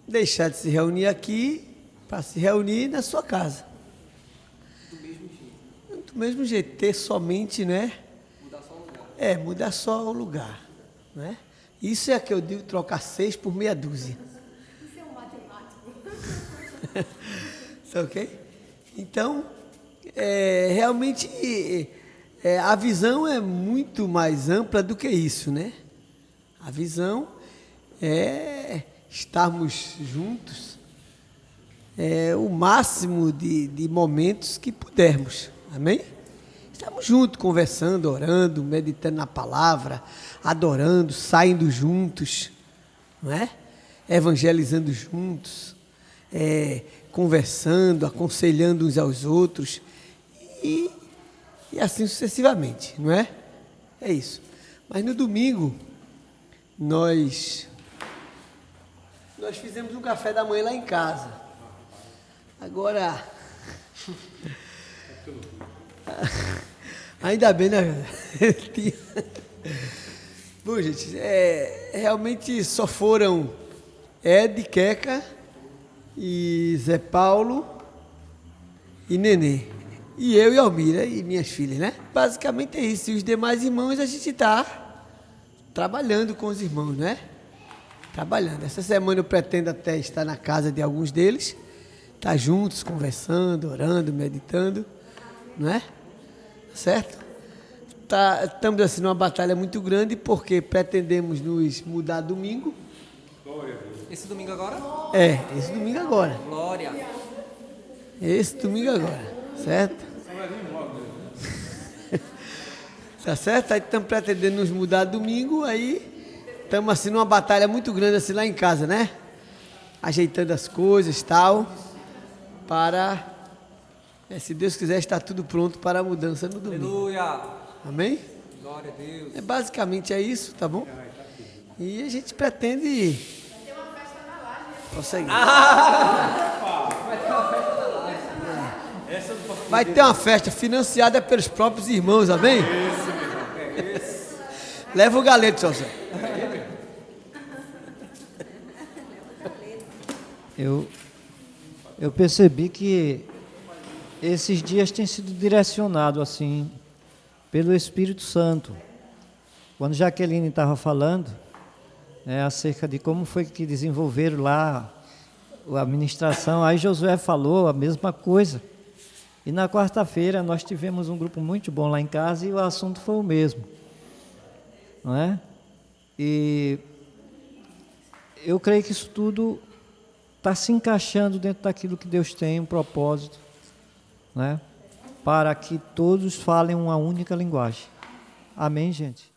deixar de se reunir aqui para se reunir na sua casa. Do mesmo jeito, ter somente, né? Mudar só o lugar, né? Isso é que eu digo, trocar 6 por meia dúzia. Isso é um matemático. Ok? Então, realmente, a visão é muito mais ampla do que isso, né? A visão é estarmos juntos o máximo de momentos que pudermos, amém? Estamos juntos, conversando, orando, meditando na palavra, adorando, saindo juntos, não é? Evangelizando juntos, conversando, aconselhando uns aos outros e assim sucessivamente, não é? É isso. Mas no domingo nós fizemos um café da manhã lá em casa. Agora ainda bem, né? Bom, gente, realmente só foram Ed, Queca e Zé Paulo e Nenê. E eu e Almira e minhas filhas, né? Basicamente é isso. E os demais irmãos a gente está trabalhando com os irmãos, né? Trabalhando. Essa semana eu pretendo até estar na casa de alguns deles, estar juntos, conversando, orando, meditando, não é? Certo? Estamos assim numa batalha muito grande porque pretendemos nos mudar domingo. Esse domingo agora? Esse domingo agora. Glória. Esse domingo agora, certo? Tá certo? Aí estamos pretendendo nos mudar domingo, aí estamos assim numa batalha muito grande assim lá em casa, né? Ajeitando as coisas e tal, para, se Deus quiser, estar tudo pronto para a mudança no domingo. Aleluia. Amém? Glória a Deus. Basicamente é isso, tá bom? E a gente pretende... Consegue. Vai ter uma festa financiada pelos próprios irmãos, amém? Leva o galeto, Celso. Eu percebi que esses dias têm sido direcionados assim pelo Espírito Santo. Quando Jaqueline estava falando acerca de como foi que desenvolveram lá a administração, aí Josué falou a mesma coisa. E na quarta-feira nós tivemos um grupo muito bom lá em casa e o assunto foi o mesmo, não é? E eu creio que isso tudo está se encaixando dentro daquilo que Deus tem, um propósito, né? Para que todos falem uma única linguagem. Amém, gente?